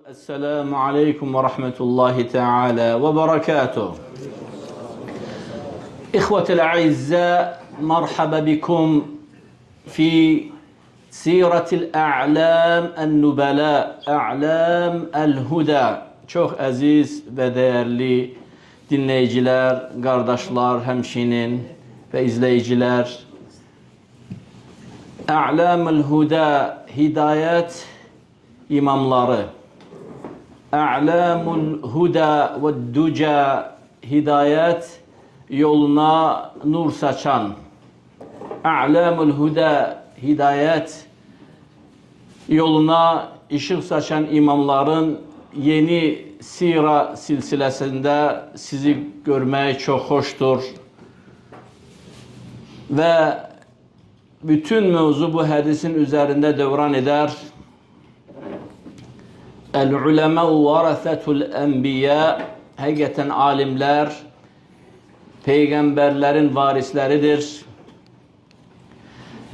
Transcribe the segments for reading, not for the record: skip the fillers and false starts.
السلام عليكم ورحمة الله تعالى وبركاته. إخوة الأعزاء، مرحبا بكم في سيرة الأعلام النبلاء، أعلام الهدى. Çok aziz ve değerli dinleyiciler, kardeşler, hemşinin ve izleyiciler. A'lamul Huda, hidayet imamları. A'lamul Huda ve Duca, hidayet yoluna nur saçan. A'lamul Huda, hidayet yoluna ışık saçan imamların yeni sira silsilesinde sizi görmek çok hoştur. Ve bütün mevzu bu hadisin üzerinde devran eder. El-ulema varasetul enbiya, hakikaten alimler peygamberlerin varisleridir.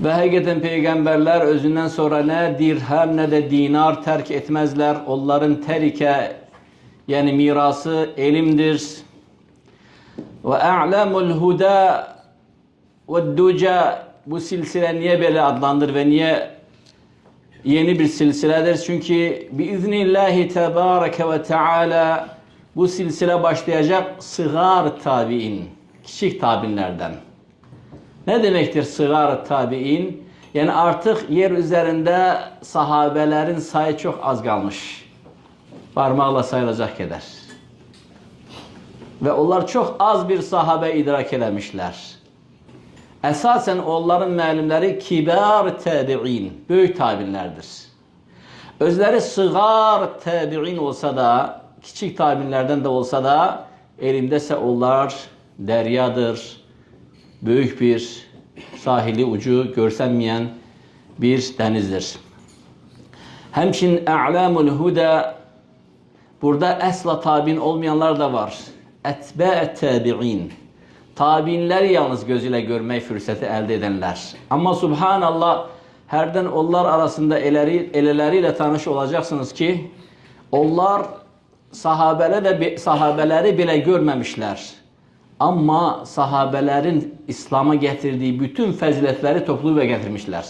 Ve hakikaten peygamberler özünden sonra ne dirhem ne de dinar terk etmezler. Onların terike yani mirası ilimdir. Ve a'lamul huda ve duca, bu silsile niye böyle adlandır ve niye yeni bir silsiledir? Çünkü biiznillahi tebareke ve teala bu silsile başlayacak sıgar tabi'in, küçük tabi'inlerden. Ne demektir sıgar tabi'in? Yani artık yer üzerinde sahabelerin sayı çok az kalmış. Parmağıyla sayılacak kadar. Ve onlar çok az bir sahabe idrak edemişler. Esasen onların müəllimləri kibar tabi'in, büyük tabinlerdir. Özleri sıgar tabi'in olsa da, küçük tabinlerden de olsa da, elimdese onlar deryadır. Büyük bir sahili ucu görsenmeyen bir denizdir. Hemçin a'lamul huda, burada esla tabin olmayanlar da var. Etba'et tabi'in. Tabiinleri yalnız gözüyle görmeyi fırsatı elde edenler. Ama subhanallah, herden onlar arasında eleleriyle tanış olacaksınız ki onlar sahabeleri bile görmemişler. Ama sahabelerin İslam'a getirdiği bütün faziletleri toplu ve getirmişler.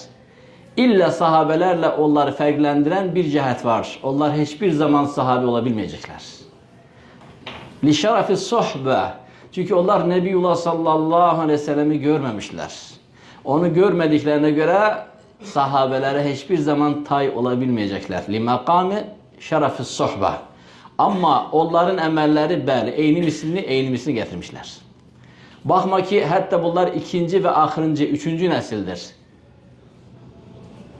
İlla sahabelerle onları farklandıran bir cihet var. Onlar hiçbir zaman sahabe olabilmeyecekler. Li şerefi sohbe. Çünkü onlar Nebiyullah sallallahu aleyhi ve sellem'i görmemişler. Onu görmediklerine göre sahabelere hiçbir zaman tay olabilmeyecekler. Li makami şerefis sohbeh. Ama onların emelleri belli. Eyni mislini getirmişler. Bakma ki hatta bunlar ikinci ve ahırıncı, üçüncü nesildir.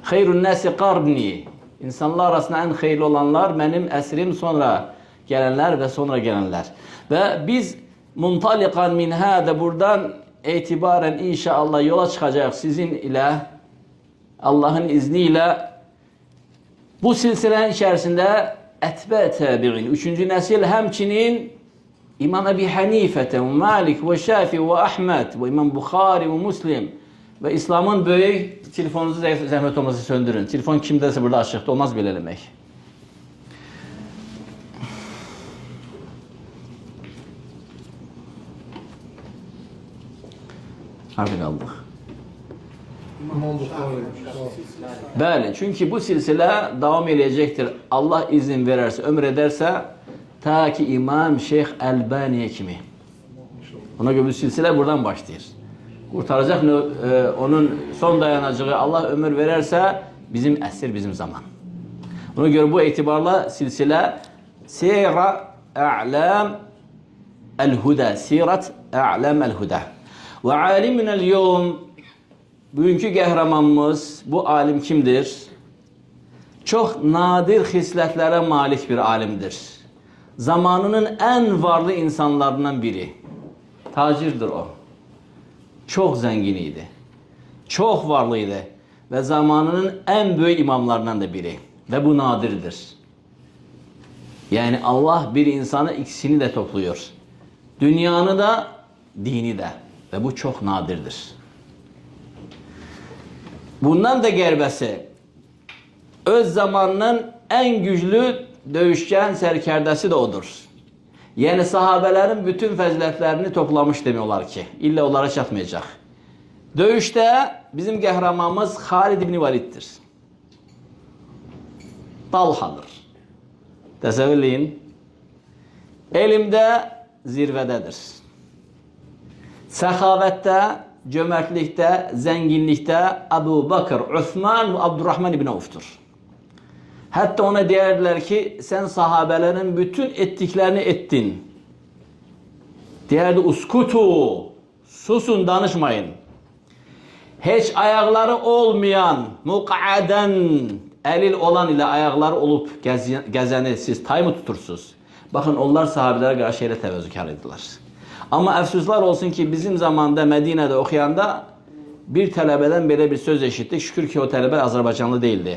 Hayrun nasi qarni. İnsanlar arasında en hayırlı olanlar benim esrim, sonra gelenler ve sonra gelenler. Ve biz muntalikan min hâde, buradan itibaren inşallah yola çıkacak sizin ile, Allah'ın izniyle bu silsilenin içerisinde etbe tabi'in, üçüncü nesil hemçinin İmam Ebi Hanife ve Malik ve Şafi ve Ahmet ve İmam Bukhari ve Müslim ve İslam'ın büyük, telefonunuzu zahmet olmazsa söndürün. Telefon kimdeyse burada açıkta olmaz belirlemek. Harbi kaldık. Bəli, çünkü bu silsile devam edecektir. Allah izin verirse, ömür ederse ta ki İmam Şeyh Elbani'ye kimi. Ona göre bu silsile buradan başlayır. Kurtaracak onun son dayanacağı Allah ömür verirse bizim esir, bizim zaman. Ona göre bu itibarla silsile Sira A'lam el-Huda, Sirat A'lam el-Huda. Ve alimünel yevm, bugünkü kahramanımız, bu alim kimdir? Çok nadir hisletlere malik bir alimdir. Zamanının en varlı insanlarından biri. Tacirdir o. Çok zenginiydi. Çok varlıydı. Ve zamanının en büyük imamlarından da biri. Ve bu nadirdir. Yani Allah bir insana ikisini de topluyor. Dünyanı da, dini de. Ve bu çok nadirdir. Bundan da gerbesi öz zamanının en güçlü dövüşkən sərkərdəsi də odur. Yəni sahabələrin bütün fəzilətlərini toplamış demək olar ki, illa onlara çatmayacaq. Döyüşdə bizim qəhrəmanımız Xalid ibn Validdir. Talhadır. Təsəvvür eləyin. Elmdə zirvədədir. Səxavətdə, cömərtlikdə, zənginlikdə Əbu Bakır, Osman və Abdurrahman ibn Avf'dur. Hətta ona deyərdilər ki, sən sahabələrin bütün etdiklərini etdin. Deyərdi, uskutu, susun, danışmayın. Heç ayaqları olmayan, muqadən, əlil olan ilə ayaqları olub gəzəni siz tay mı tutursunuz? Baxın, onlar sahabələrə qarşı elə təvəzzükar idilər. Amma əfsuslar olsun ki, bizim zamanda Mədinədə oxuyanda bir tələbədən belə bir söz eşitdik. Şükür ki, o tələbə Azərbaycanlı deyildi.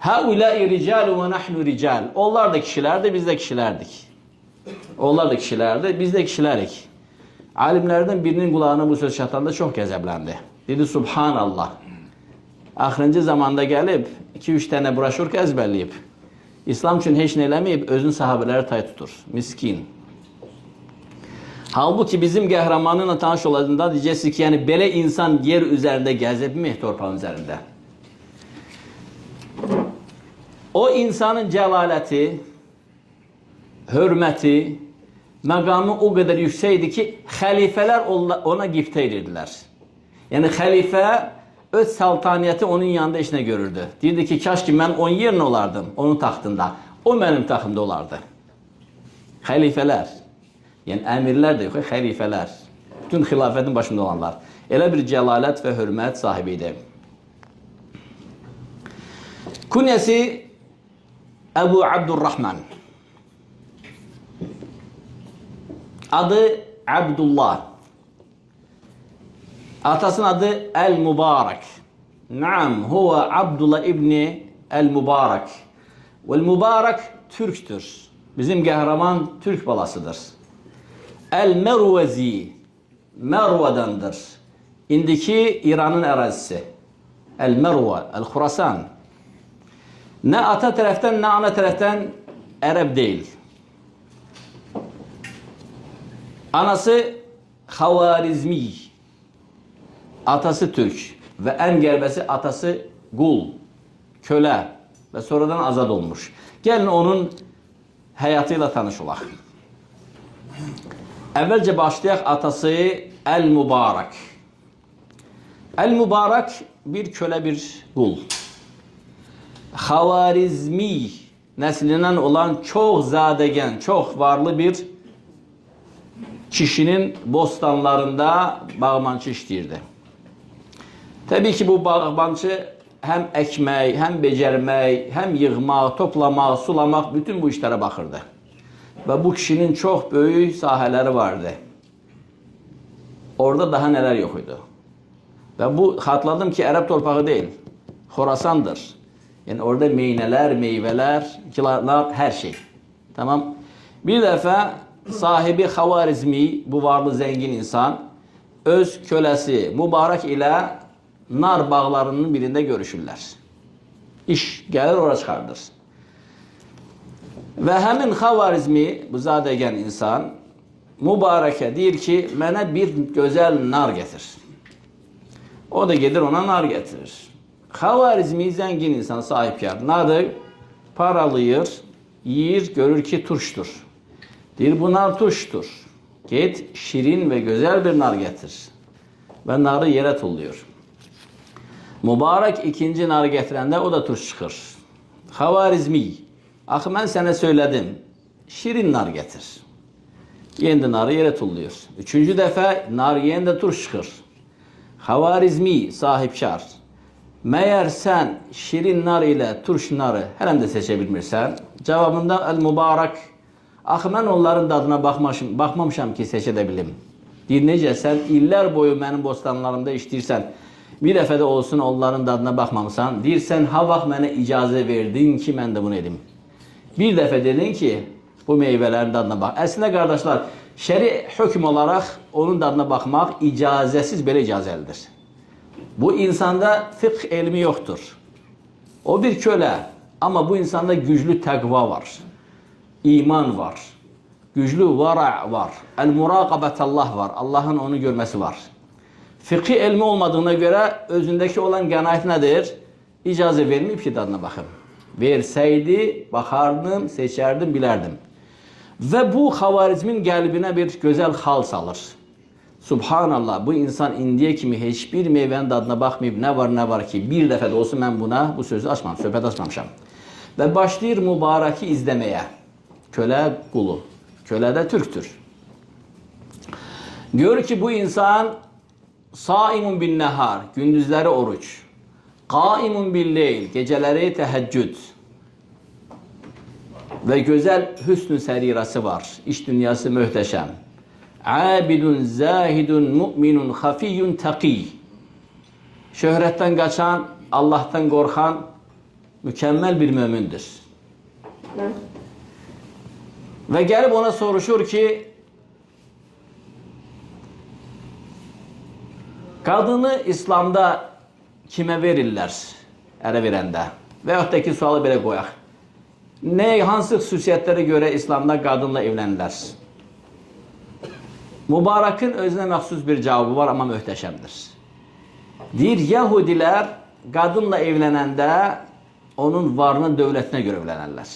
Həuləi ricalu və nəhnu rical. Onlar da kişilərdir, biz də kişilərdik. Onlar da kişilərdir, biz də kişilərik. Alimlərdən birinin qulağına bu söz çatanda çox qəzəbləndi. Dedi, Subhanallah. Axırıncı zamanda gəlib, 2-3 dənə broşurka əzbərləyib. İslam üçün heç nə eləməyib, özünü sahabələri tay tutur. Miskin. Halbuki bizim qəhrəmanınla tanış oladığında diyəcəksiniz ki, yəni belə insan yer üzərində gəzibmi, torpağın üzərində? O insanın cəlaləti, hörməti, məqamı o qədər yüksəkdir ki, xəlifələr ona qiftə edirdilər. Yəni xəlifə öz saltaniyyəti onun yanında işinə görürdü. Deyirdi ki, kaş ki mən onun yerinə olardım, onun taxtında. O mənim taxtımda olardı. Xəlifələr, yəni əmirlər də yox, xəlifələr, bütün xilafətin başında olanlar. Elə bir cəlalət və hörmət sahibi idi. Künyəsi Əbu Abdurrahman. Adı Abdullah. Atasının adı El-Mübarək. Naam, huve Abdullah ibni El-Mübarək. Vel-Mübarək Türktür. Bizim qəhrəman Türk balasıdır. El-Mervezi, Mervədandır. İndiki İranın ərazisi. El-Mervə, El-Xurasan. Nə ata tərəfdən, nə ana tərəfdən ərəb deyil. Anası Xavarizmi, atası Türk və ən qərbəsi atası qul, kölə və sonradan azad olmuş. Gəlin onun həyatı ilə tanış olaq. Əvvəlcə başlayaq atası El-Mübarək. El-Mübarək bir kölə, bir qul. Xavarizmi nəslindən olan çox zadəgən, çox varlı bir kişinin bostanlarında bağbançı işləyirdi. Təbii ki, bu bağbançı həm əkmək, həm becərmək, həm yığmaq, toplamaq, sulamaq, bütün bu işlərə baxırdı. Və bu kişinin çox böyük sahələri vardı. Orada daha nələr yox idi. Və bu, xatladım ki, ərəb torpağı deyil, Xorasandır. Yəni orada meynələr, meyvələr, kilarlar, hər şey. Tamam. Bir dəfə sahibi Xavarizmi, bu varlı zəngin insan, öz köləsi Mübarək ilə nar bağlarının birində görüşürlər. İş gəlir, ora çıxardır. Və həmin Xavarizmi, bu zadəgən insan, Mübarəkə deyir ki, mənə bir gözəl nar gətir. O da gedir, ona nar gətirir. Xavarizmi zəngin insan, sahibkar. Nadır, paralayır, yiyir, görür ki, turşdur. Deyir, bu nar turşdur. Get, şirin və gözəl bir nar gətir. Və narı yerə tulluyur. Mübarək ikinci narı gətirəndə o da turş çıxır. Xavarizmi, axı mən sənə söylədim, şirin nar gətir. Yenə də narı yerə tulluyur. Üçüncü dəfə nar yenə də turş çıxır. Xavarizmi, sahibkar. Məyər sən şirin nar ilə turş narı hələm də seçə bilmirsən? Cavabında El-Mübarək, axı mən onların dadına baxmamışam ki, seçə də bilim. Deyir, necə sən illər boyu mənim bostanlarımda işləyirsən, bir dəfə də olsun onların dadına baxmamısan, deyir, sən ha vaxt mənə icazə verdin ki, mən də bunu edim. Bir dəfə dedin ki, bu meyvələrin dadına bax. Əslində, qardaşlar, şəri hökm olaraq onun dadına baxmaq icazəsiz belə icazəlidir. Bu insanda fiqh elmi yoxdur. O bir kölə, Ama bu insanda güçlü takva var. İman var. Güçlü vara var. El-murakabetallah var. Allah'ın onu görmesi var. Fıkhi ilmi olmadığına göre özündeki olan qənaət nedir? İcazə vermeyip ki dadına bakım. Verseydi bakardım, seçerdim, bilerdim. Ve bu Xavarizmin qəlbinə bir güzel hal salır. Subhanallah, bu insan indiye kimi hiçbir meyvenin dadına bakmayıp ne var ki bir dəfə də olsun mən buna bu sözü açmam, söhbət açmamışam. Ve başlayır mübarəki izlemeye. Köle kulu. Köle de Türktür. Gör ki bu insan saimun bin nehar, gündüzleri oruç. Kaimun bil leyl, geceleri teheccüd. Ve güzel hüsnü serirası var. İş dünyası mühteşem. Abidun, zahidun, mu'minun, hafiyyun, taqi. Şöhretten kaçan, Allah'tan korkan mükemmel bir mümindir. Ve gelip ona soruşur ki kadını İslam'da kime verirler ərə verəndə? Veyahut da ki sualı belə qoyaq. Hansı xüsusiyyətlərə görə İslamda qadınla evlənirlər? Mübarakın özünə məxsus bir cavabı var, amma möhtəşəmdir. Deyir, Yahudilər qadınla evlənəndə onun varına, dövlətinə görə evlənərlər.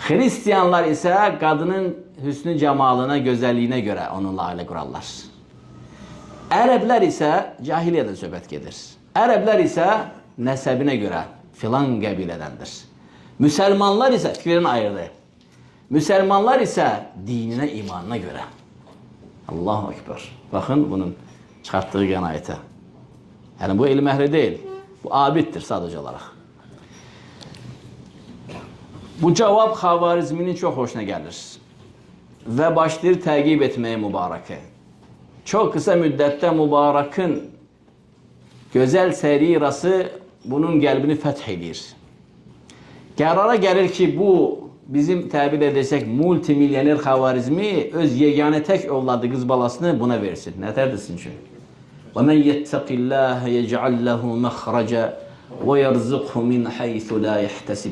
Hristiyanlar isə qadının hüsnü cəmalına, gözəlliyinə görə onunla ailə qurarlar. Ərəblər isə cahiliyyədən söhbət gedir. Ərəblər isə nəsəbinə görə filan qəbilədəndir. Müsəlmanlar isə fikrini ayırdı. Müsəlmanlar isə dininə, imanına görə. Allahu Ekber. Baxın bunun çıxartdığı qənaətə. Yəni bu elm əhli deyil. Bu abiddir sadəcə olaraq. Bu cavab Xavarizminin çox hoşuna gəlir. Və başlayır təqib etməyə mübarəkə. Çok kısa müddette mübarakın güzel serirası bunun qəlbini fəth edir. Qərara gəlir ki bu bizim təbir edəcək multimilyoner Xavarizmi öz yeganə tək ovladı qız balasını buna versin. Nətərdir sizin üçün? وَمَنْ يَتَّقِ اللّٰهَ يَجْعَلْ لَهُ مَخْرَجًا وَيَرْزُقْهُ مِنْ حَيْثُ لَا يَحْتَسِبْ.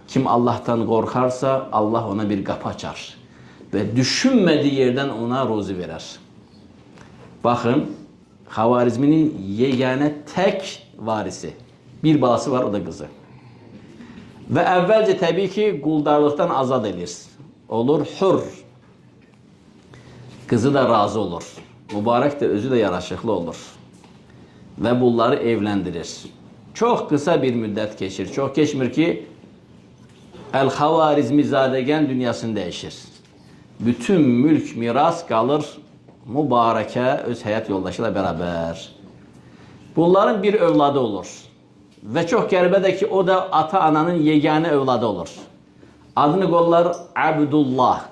Kim Allah'tan korkarsa Allah ona bir kapı açar ve düşünmediği yerden ona ruzi verer. Bakın, Xavarizminin yegane tek varisi. Bir balası var, o da kızı. Ve evvelce tabii ki quldarlıqdan azad edir. Olur hür. Kızı da razı olur. Mübarek de özü de yaraşıklı olur. Ve bunları evlendirir. Çok kısa bir müddet geçir. Çok geçmir ki El-Xavarizmizadegen dünyasını değişir. Bütün mülk, miras kalır mübareke öz həyat yoldaşıyla beraber. Bunların bir övladı olur. Ve çok qəribədir ki o da ata-ananın yegane övladı olur. Adını qoyurlar Abdullah.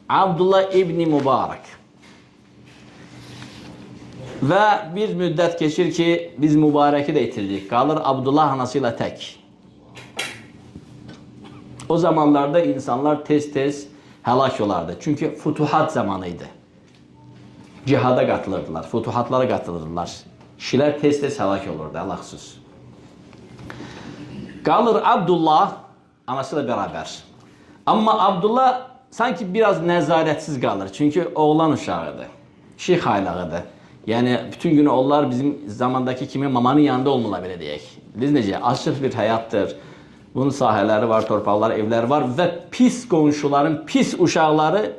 Abdullah İbni Mübarek. Ve bir müddet geçir ki biz Mübarek'i de itirdik. Kalır Abdullah anasıyla tek. O zamanlarda insanlar tez helak olardı. Çünkü futuhat zamanıydı. Cihada katılırdılar, futuhatlara katılırdılar. Kişiler tez helak olurdu, Allahsız. Kalır Abdullah anasıyla beraber. Ama Abdullah sanki biraz nezaretsiz kalır. Çünkü oğlan uşağıdır. Şeyh aylağıdır. Yani bütün günü onlar bizim zamandaki kimi mamanın yanında olmalı bile diyek. Biz necə? Açıq bir hayattır. Bunun sahələri var, torpaqlar, evlər var ve pis qonşuların, pis uşaqları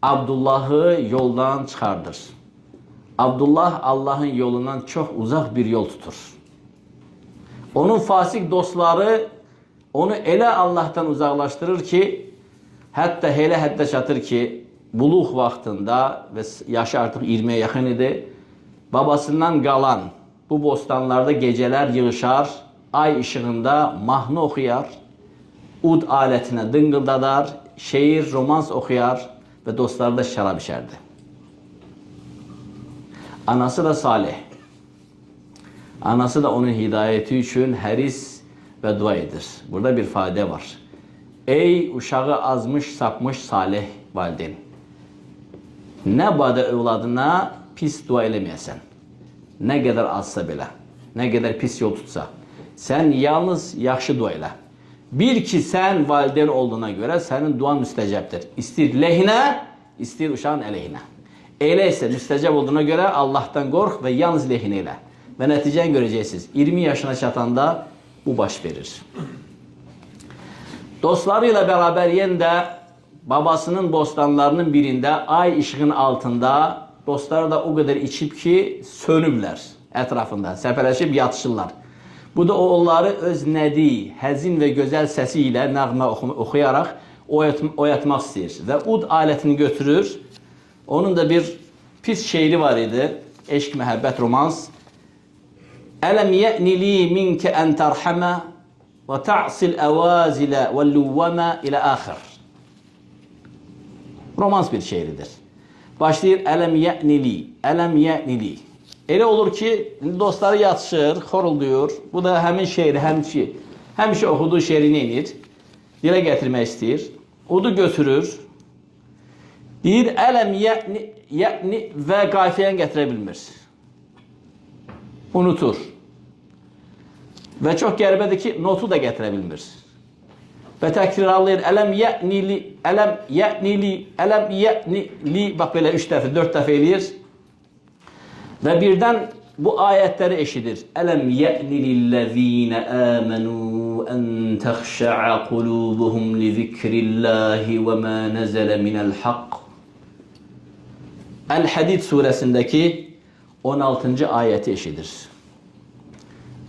Abdullah'ı yoldan çıxardır. Abdullah Allah'ın yolundan çok uzak bir yol tutur. Onun fasik dostları onu elə Allah'tan uzaklaştırır ki, hətta elə həddə çatır ki, buluğ vaxtında ve yaşı artık 20'ye yaxın idi, babasından qalan bu bostanlarda geceler yığışar, ay ışığında mahnı oxuyar, ud alətinə dıngıldadar, şeir, romans oxuyar ve dostları da şarab içerdi. Anası da salih. Anası da onun hidayeti için həris ve dua edir. Burada bir ifade var. Ey uşağı azmış, sapmış salih valideyn. Ne badə evladına pis dua eləməyəsən. Ne kadar azsa belə, ne kadar pis yol tutsa. Sən yalnız yaxşı dua elə. Bil ki, sən valideyn olduğuna görə sənin duan müstəcəbdir. İstir lehinə, istir uşağın əleyhinə. Elə isə müstəcəb olduğuna görə Allahdan qorx və yalnız lehinə elə. Və nəticəni görəcəksiniz. 20 yaşına çatanda bu baş verir. Dostları ilə bərabər yenə də babasının bostanlarının birində ay işığın altında dostları da o qədər içib ki, sönüblər ətrafında, səpələşib yatışırlar. Bu da onları öz nədi, həzin və gözəl səsi ilə nəğmə oxuyaraq oyatmaq istəyir. Və ud alətini götürür. Onun da bir pis şeiri var idi. Eşq, məhəbbət, romans. Ələm yə'ni li minkə ən tərhəmə və ta'sil əvazilə və lüvvəmə ilə axır. Romans bir şeiridir. Başlayır, ələm yə'ni li, ələm yə'ni li. Elə olur ki, dostları yatışır, xorulduyur. Bu da həmin şeiri, həmişə oxuduğu şeiri neyinir? Dilə gətirmək istəyir. Udu götürür. Deyir, ələm yə'ni və qafiyəni gətirə bilmir. Unutur. Və çox qəribədir ki, notu da gətirə bilmir. Və təkrarlayır, ələm yə'ni li, ələm yə'ni li, ələm yə'ni li. Bax belə 3 dəfə, 4 dəfə eləyir. Və birdən bu ayətləri eşidir. Ələm yə'ni lilləzīnə əmənu ən təxşə'ə qulubuhum li zikrillahi və mə nəzələ minəl haqq. Əl-Hədid surəsindəki 16-cı ayəti eşidir.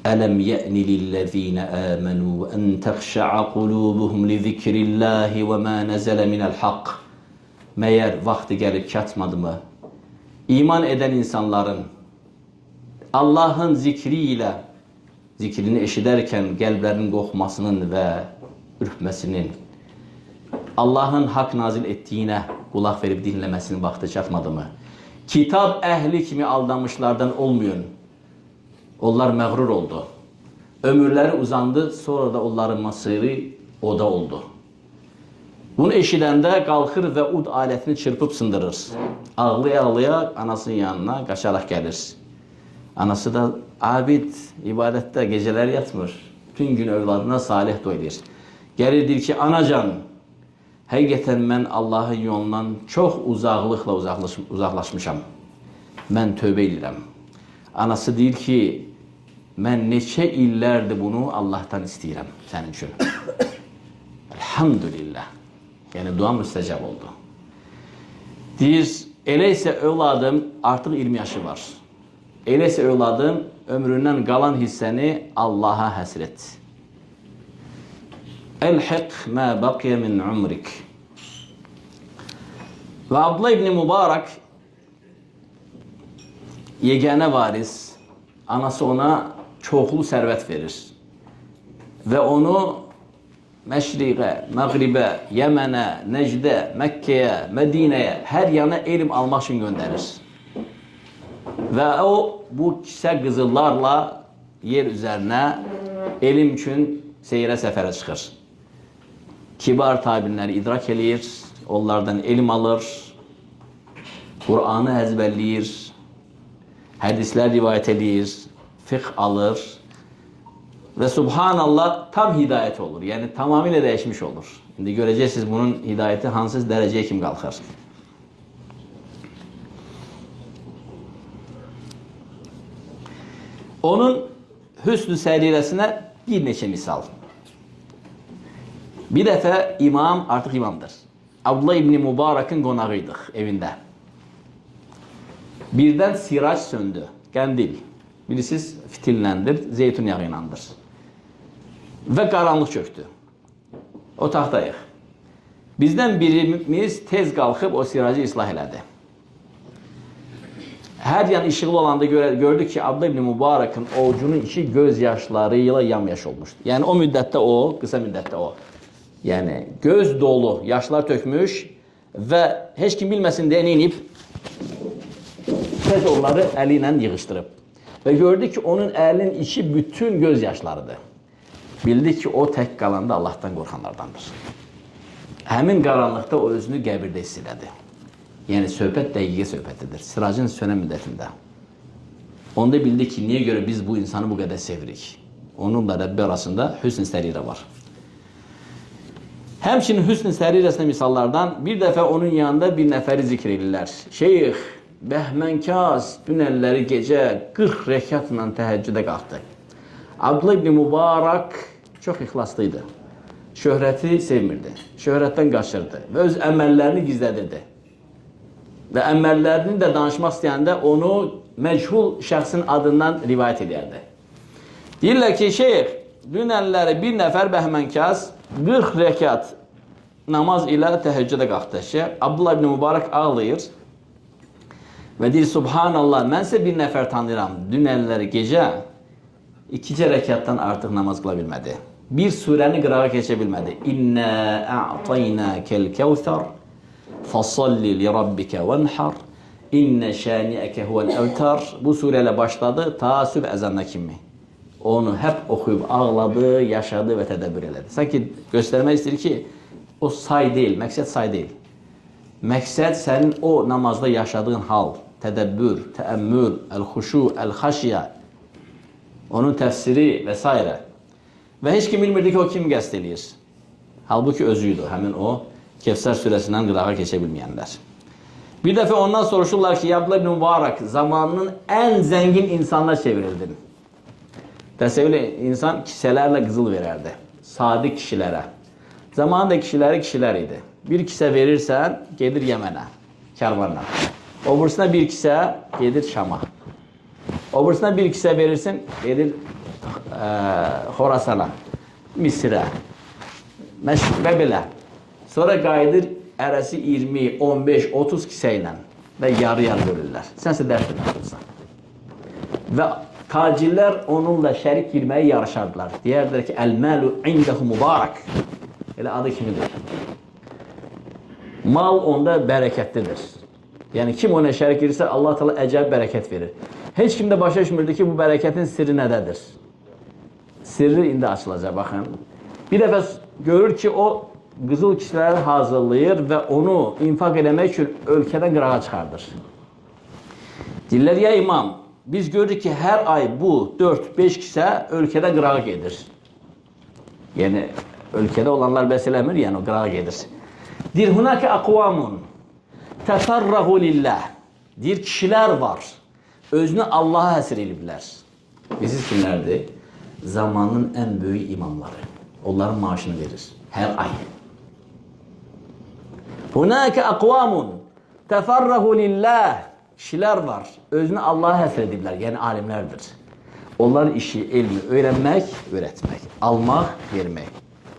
Ələm yə'ni lilləzīnə əmənu ən təxşə'ə qulubuhum li zikrillahi və mə nəzələ minəl haqq. Məyər vaxtı gəlib çatmadı mı? İman edən insanların Allahın zikri ilə zikrini eşidərkən qəlblərinin qoxmasının və ürpməsinin Allahın haqq nazil etdiyinə qulaq verib dinləməsinin vaxtı çatmadı mı? Kitab əhli kimi aldanmışlardan olmayın. Onlar məğrur oldu. Ömürləri uzandı, sonra da onların masırı oda oldu. Bunu eşidəndə qalxır və ud alətini çırpıb sındırır. Ağlaya-ağlaya anasının yanına qaçaraq gəlir. Anası da abid, ibadətdə gecələr yatmır. Bütün gün övladına salih doyulur. Gəlir deyir ki, anacan, həqiqətən mən Allahın yolundan çox uzaqlıqla uzaqlaşmışam. Mən tövbə edirəm. Anası deyir ki, mən neçə illərdir bunu Allahdan istəyirəm sənin üçün. Elhamdülillah. Yəni, dua müstəcəb oldu. Deyir, elə isə övladım artıq 20 yaşı var. Elə isə övladım ömründən qalan hissəni Allaha həsr et. Əlhiq mə baqiyə min umrik. Və Abdullah ibn Mübarək yeganə varis, anası ona çoxlu sərvət verir. Və onu Məşriqə, Məğribə, Yəmənə, Nəcdə, Məkkəyə, Mədinəyə, hər yana elm almaq üçün göndərir. Və o, bu kisə qızıllarla yer üzərinə elm üçün seyrə səfərə çıxır. Kibar tabinləri idrak eləyir, onlardan elm alır, Qur'anı əzbərləyir, hədislər rivayət eləyir, fiqh alır. Və subhanallah tam hidayət olur. Yəni tamamilə dəyişmiş olur. İndi görəcəksiniz bunun hidayəti hansı dərəcəyə kimi qalxır. Onun hüsn-ü sərirəsinə bir neçə misal. Bir dəfə imam, artıq imamdır. Abdullah ibn Mübarəkin qonağıydıq evində. Birdən sirac söndü, qəndil. Birisiz fitilləndir, zeytun yağı inandır. Və qaranlıq çöktü. Otaqdayıq. Bizdən birimiz tez qalxıb o siracı islah elədi. Hər yan işıqlı olanda gördük ki, Abdullah ibn Mübarəkin ovucunun içi göz yaşlarıyla yamyaş olmuşdu. Yəni o müddətdə o, qısa müddətdə o. Yəni göz dolu, yaşlar tökmüş və heç kim bilməsin deyə neyinib? Tez onları əli ilə yığışdırıb. Və gördük ki, onun əlinin içi bütün göz yaşlarıdır. Bildik ki, o tək qalanda Allahdan qorxanlardandır. Həmin qaranlıqda o özünü qəbirdə hiss elədi. Yəni, söhbət dəqiqə söhbətidir. Siracın sönə müddətində. Onda bildik ki, niyə görə biz bu insanı bu qədər sevirik? Onunla Rabbi arasında hüsn-i serire var. Həmçinin hüsn-i sərirəsində misallardan bir dəfə onun yanında bir nəfəri zikr edirlər. Şeyx Bəhmənkaz dünəlləri gecə 40 rəkatla təhəccüdə qalxdı. Abdullah ibn Mübarək çox ixlaslı idi. Şöhrəti sevmirdi. Şöhrətdən qaçırdı və öz əməllərini gizlədirdi. Və əməllərini də danışmaq istəyəndə onu məchul şəxsin adından rivayət edərdi. Deyirlər ki, şeyx dünəlləri bir nəfər Bəhmənkaz 40 rəkat namaz ilə təhəccüdə qalxdı. Şeyx Abdullah ibn Mübarək ağlayır və deyir, Subhanallah, mən isə bir nəfər tanıyıram. Dünəlləri gecə 2 rəkatdan artıq namaz qıla bilmədi. Bir surəni qırağa keçə bilmədi. İnnə a'taynəkəl kəvsər fasalli li rabbikə vənhar İnnə şəniəkə huvəl əvtar. Bu surə ilə başladı ta sübh əzanına kimi. Onu hep okuyup ağladı, yaşadı ve tedəbbür elədi. Sanki göstermek istəyir ki, o say değil, məqsəd say değil. Məqsəd sənin o namazda yaşadığın hal, tədəbbür, təəmmül, əl-xuşu, əl-xaşiyə, onun təfsiri və s. Və heç kim bilmirdi ki, o kim qəsd eləyir. Halbuki özüydü, həmin o Kevsər surəsindən qırağa keçə bilməyənlər. Bir dəfə ondan soruşurlar ki, Abdullah ibn Mübarək zamanının ən zəngin insanına çevrildin. Təsəvvür insan kisələrlə qızıl verərdi. Sadiq kişilərə. Zamanında kişilər idi. Bir kisə verirsən, gedir Yəmənə, kərvanla. Obursuna bir kisə, gedir Şama. Obursuna bir kisə verirsin, gedir Xorasana, Misirə, və belə. Sonra qayıdır ərəsi 20, 15, 30 kisə ilə və yarı-yarı bölürlər. Sənsə dərsdə tutulsan. Və tacirlər onunla şərik girməyə yarışardılar. Deyərdilər ki, əl-məlu indəhu mübarək. Elə adı kimidir. Mal onda bərəkətlidir. Yəni kim ona şərik girirsə, Allah Teala əcəb bərəkət verir. Heç kim də başa düşmürdü ki, bu bərəkətin sirri nədədir? Sirri indi açılacaq, baxın. Bir dəfə görür ki, o qızıl kişiləri hazırlayır və onu infaq eləmək üçün ölkədən qırağa çıxardır. Deyirlər, ya imam, biz görürük ki, hər ay bu 4-5 kisə ölkədə qırağa gedir. Yəni, ölkədə olanlar bəs eləmir, yəni o qırağa gedir. Deyir, hunakə aqvamun təfərrəhu lillah. Deyir, kişilər var, özünü Allaha həsr ediblər. Biziz kimlərdir? Zamanın ən böyük imamları. Onların maaşını verir, hər ay. Hunakə aqvamun təfərrəhu lillah. Kişilər var, özünü Allaha həsr ediblər, yəni alimlərdir. Onların işi, elmi öyrənmək, öyrətmək, almaq, vermək.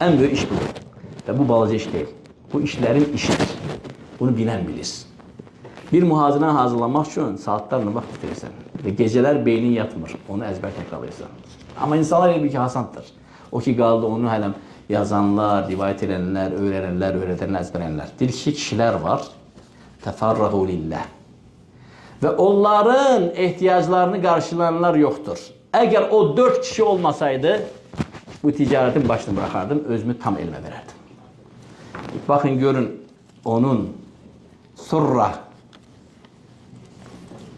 Ən böyük iş budur. Və bu balaca iş deyil. Bu işlərin işidir. Bunu bilən bilir. Bir mühazirəni hazırlamaq üçün saatlarla vaxt bitirirsən. Və gecələr beynin yatmır, onu əzbər təkrarlayırsan. Amma insanlar elmi ki, hasandır. O ki, qaldı onu hələm yazanlar, rivayət edənlər, öyrənənlər, əzbərənlər. Deyir ki, kişilər var, təfərrəhu lillah. Və onların ehtiyaclarını qarşılayanlar yoxdur. Əgər o 4 kişi olmasaydı, bu ticarətin başını bıraxardım, özümü tam elmə verərdim. Baxın, görün, onun Surra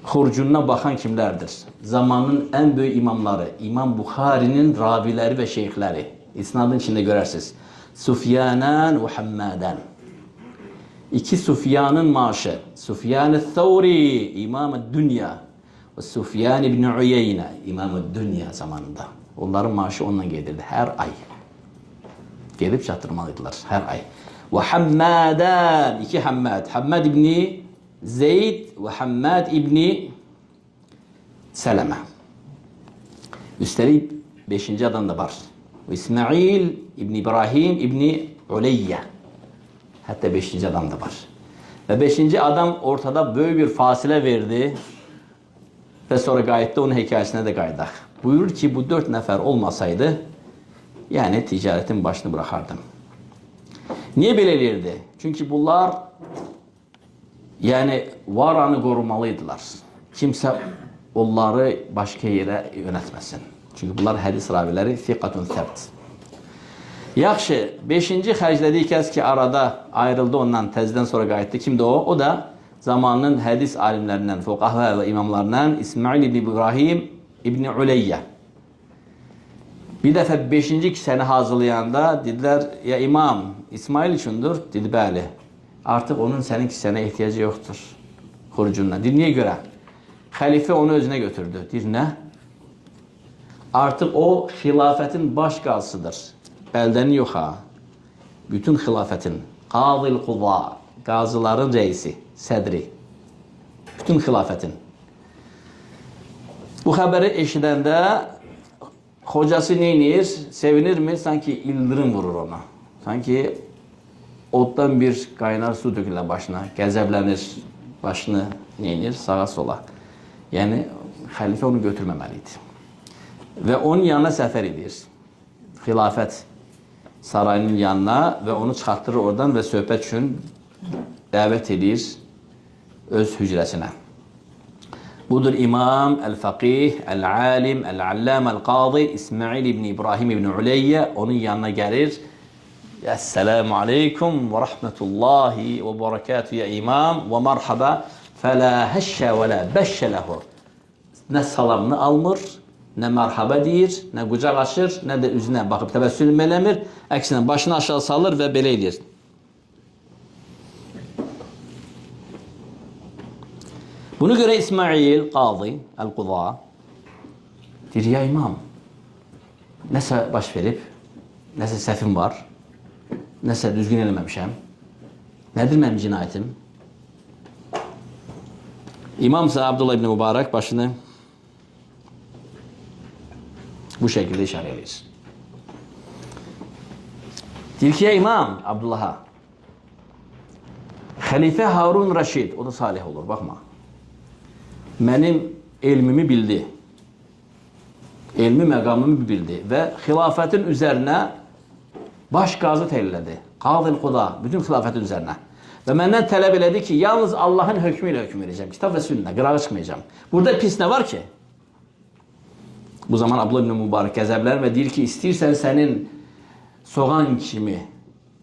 xurcununa baxan kimlərdir? Zamanın ən böyük imamları, İmam Buxarinin raviləri və şeyxləri. İsnadın içində görərsiniz. Sufyanan və Hammadan. İki Sufyanın maaşı. Sufyan-ı Thawri, İmam-ı Dünya və Sufyan ibn Uyeyne, İmam-ı Dünya zamanında. Onların maaşı onunla gedirdi hər ay. Gedib çatdırmalıydılar hər ay. Və Hammadan, iki Hammad. Hammad ibn Zeyd və Hammad ibn Sələmə. Üstəlik 5-ci adam da var. İsmail ibn İbrahim ibn Uleyyə. Hətta 5-ci adam da var. Və 5-ci adam ortada böyük bir fasilə verdi və sonra qayıtdı, onun hekayəsinə də qayıdaq. Buyurur ki, bu 4 nəfər olmasaydı, yəni ticarətin başını bıraxardım. Niyə belə eləyirdi? Çünki bunlar yəni varanı qorumalıydılar. Kimsə onları başqa yerə yönətməsin. Çünki bunlar hədis raviləri fiqatun səbt. Yaxşı, 5-ci xərclədiyi kəs ki, arada ayrıldı ondan, təzdən sonra qayıtdı. Kimdir o? O da zamanının hədis alimlərindən, fuqaha və imamlarından İsmail ibn İbrahim ibn Uleyyə. Bir dəfə 5-ci kisəni hazırlayanda dedilər, ya imam, İsmail üçündür? Dedi, bəli. Artıq onun sənin kisənə ehtiyacı yoxdur. Xurucundan. Deyir, niyə görə? Xəlifə onu özünə götürdü. Deyir, nə? Artıq o xilafətin baş qazısıdır. Bəldənin yox ha. Bütün xilafətin. Qadil Quva. Qazıların reisi, sədri. Bütün xilafətin. Bu xəbəri eşidəndə hocası neynir? Sevinirmi? Sanki ildırım vurur ona. Sanki oddan bir qaynar su dökülür başına. Qəzəblənir. Başını neynir? Sağa sola. Yəni, xəlifə onu götürməməliydi. Və onun yanına səfər edir. Xilafət sarayının yanına və onu çıxartdırır oradan və söhbət üçün dəvət edir öz hücrəsinə. Budur İmam, Əl-Faqih, Əl-Alim, Əl-Alləm, Əl-Qadi, İsmail ibn İbrahim ibn Uleyyə onun yanına gəlir. Esselamu aleykum və rahmetullahi və barakatuhu ya imam və marhaba fələ həşşə və lə bəşşə ləhu. Nə salamını almır, nə mərhaba deyir, nə qucaq açır, nə də üzünə baxıb təbəssüm eləmir. Əksinə başını aşağı salır və belə edir. Buna görə İsmail, Qadi, Əl-Quda deyir, ya imam, nəsə baş verib, nəsə səhvim var, nəsə düzgün eləməmişəm, nədir mənim cinayətim? İmam ise Abdullah ibn Mübarək başını bu şekilde işarə edir. Deyir ki, ya imam Abdullah'a, Xəlifə Harun Rəşid, o da salih olur, baxma. Mənim elmimi bildi. Elmi məqamımı bildi və xilafətin üzərinə baş qazı təyin Qadil Quda, bütün xilafətin üzərinə. Və məndən tələb elədi ki, yalnız Allahın hökmü ilə hökm verəcəm. Kitab və sünnə, qırağa çıxmayacağım. Burada pis nə var ki? Bu zaman Abdullah ibn Mübarək qəzəblənir və deyir ki, istəyirsən sənin soğan kimi,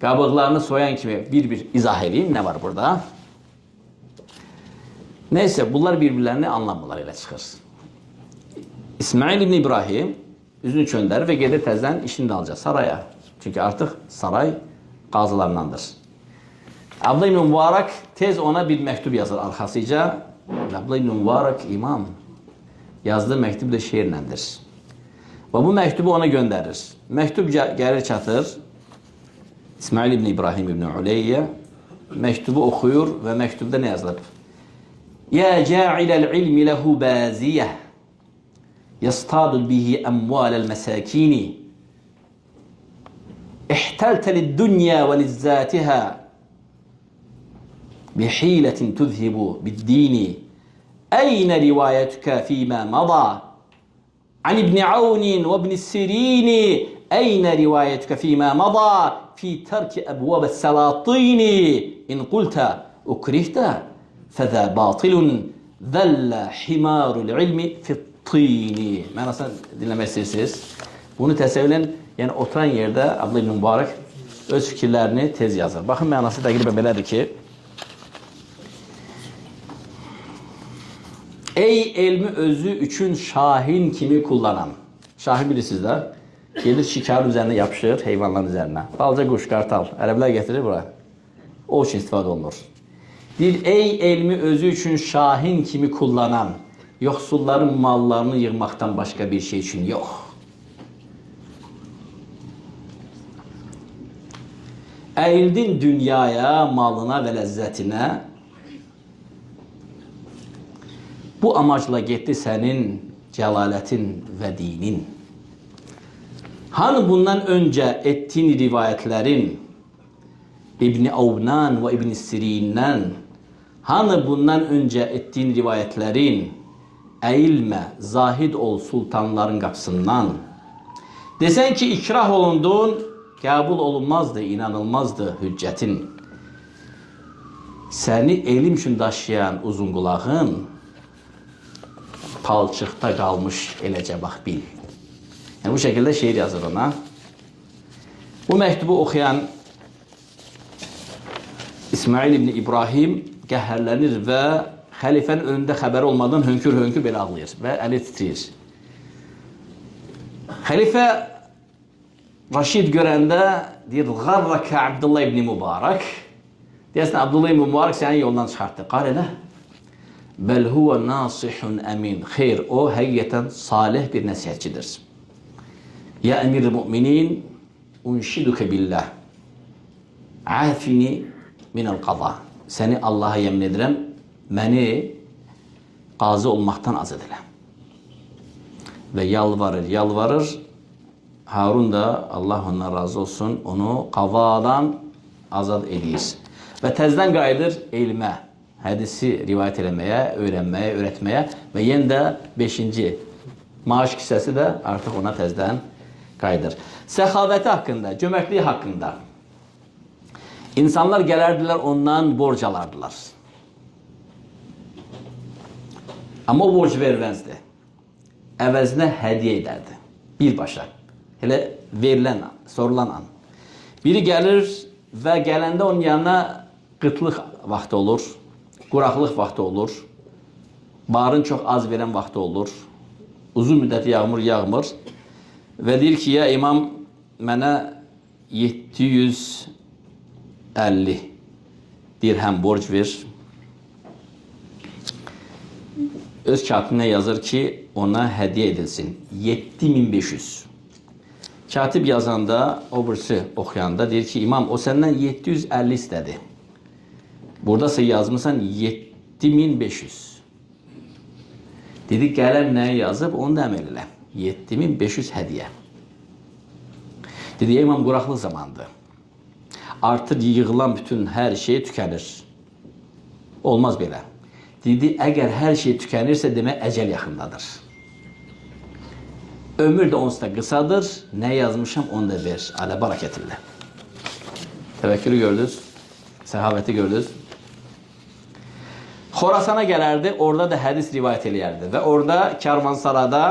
qabıqlarını soyan kimi bir izah edeyim. Nə var burada? Neyse, bunlar birbirlərini anlamırlar, elə çıxır. İsmail ibn İbrahim üzünü çöndərir və gedir təzdən işini də alacaq saraya. Çünki artıq saray qazılarındandır. Abdullah ibn Mübarək tez ona bir məktub yazır arxasıca. Abdullah ibn Mübarək imam yazdığı məktub da şeirləndir. Və bu məktubu ona göndərir. Məktub gəlir çatır. İsmail ibn İbrahim ibn Uleyyə məktubu oxuyur və məktubda nə yazılıb? Ya ca'iləl ilmi lehu baziyyə yastadu bihi əmvaləl məsəkini İhtəltə lid-dünya və lizzatihə bihîletin tuzhibu bid-dini Əynə rivayətükə fîmə maza an İbn Aun və İbn Sirin Əynə rivayətükə fîmə maza fi tərki əbvəb-əs-səlatini in qultə ukrihdə fəzə batilun zəllə himarul ilmi fit-tini. Mənasını dinləmək istəyirsiniz. Bunu təsəvvürən, yəni oturan yerdə Abdullah ibn Mübarək öz fikirlərini tez yazır. Baxın, mənası təqribən belədir ki, ey elmi özü üçün şahin kimi kullanan. Şahin bilirsiniz də, gelir şikarın üzərine yapışır, heyvanların üzərine. Balca quş, qartal, ərəblər getirir bura. O üçün istifadə olunur. Deyir, ey elmi özü üçün şahin kimi kullanan, yoxsulların mallarını yığmaqdan başqa bir şey üçün yox. Əyildin dünyaya, malına və ləzzətinə, bu amacla getdi sənin cəlalətin və dinin. Hani bundan öncə ettiyin rivayətlərin İbn Avnan və İbn Sirin'dən, hani bundan öncə ettiyin rivayətlərin əyilmə, zahid ol sultanların qapısından. Desən ki, ikrah olundun, qəbul olunmazdı, inanılmazdı hüccətin. Səni elm üçün daşıyan uzun qulağın palçıqda qalmış eləcə bax bil. Yəni, bu şəkildə şeir yazır ona. Bu məktubu oxuyan İsmail ibn İbrahim qəhərlənir və xəlifənin önündə xəbəri olmadan hönkür-hönkür belə ağlayır və əli titriyir. Xəlifə Raşid görəndə deyir, "Gharraka Abdullah ibn Mübarək." Deyəsən Abdullah ibn Mübarək səni yoldan çıxartdı. Qal elə. Bəl huve nasihun əmin. Xeyr, o həqiqətən salih bir nəsihətçidir. Ya əmir-i müminin, unşiduke billah. Afini minəl qada. Səni Allah'a yemin edirəm, məni qazı olmaqdan azad elə. Və yalvarır. Harun da, Allah ondan razı olsun, onu qavadan azad edir. Və təzdən qayıdır elmə, hədisi rivayət eləməyə, öyrənməyə, öyrətməyə və yenə də 5-ci maaş kisəsi də artıq ona təzdən qayıdır. Səxavəti haqqında, cömərtliyi haqqında insanlar gələrdilər, ondan borc alardılar. Amma o borc verməzdi. Əvəzinə hədiyyə edərdi. Birbaşa. Elə verilən an, sorulan an. Biri gəlir və gələndə onun yanına qıtlıq vaxtı olur, quraqlıq vaxtı olur, barın çox az verən vaxtı olur, uzun müddət yağmır və deyir ki, ya imam mənə 750 dirhəm borc ver. Öz katibinə yazır ki, ona hədiyyə edilsin. 7500. Katib yazanda, o birisi oxuyanda deyir ki, imam o səndən 750 istədi. Buradasa yazmışsan 7500. Dedi, qələm nəyə yazıb, onu da əməl elə. 7500 hədiyyə. Dedi, imam quraqlıq zamandır. Artıq yığılan bütün hər şey tükənir. Olmaz belə. Dedi, əgər hər şey tükənirsə, demək əcəl yaxındadır. Ömür də onsuz da qısadır. Nə yazmışam, onu da ver. Alə barakətillə. Təvəkkülü gördünüz. Səhavəti gördünüz. Xorasana gələrdi, orada da hədis rivayət eləyərdi. Və orada Kərvansarada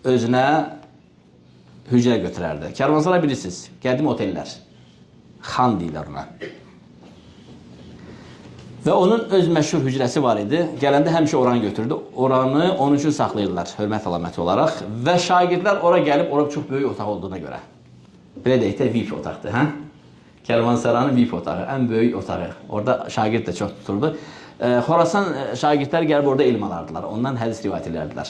özünə hücrə götürərdi. Kərvansara bilirsiniz, qədim otellər. Xan deyirlər ona. Və onun öz məşhur hücrəsi var idi. Gələndə həmişə oranı götürdü. Oranı onun üçün saxlayırlar, hörmət əlaməti olaraq. Və şagirdlər ora gəlib, ora çox böyük otaq olduğuna görə. Belə deyək də VIP otaqdır, hə? Kərvansaranın VIP otağı, ən böyük otağı. Orada şagird də çox tuturdu. Xorasan şagirdlər gəlib orada elm alardılar. Ondan hədis rivayət edərdilər.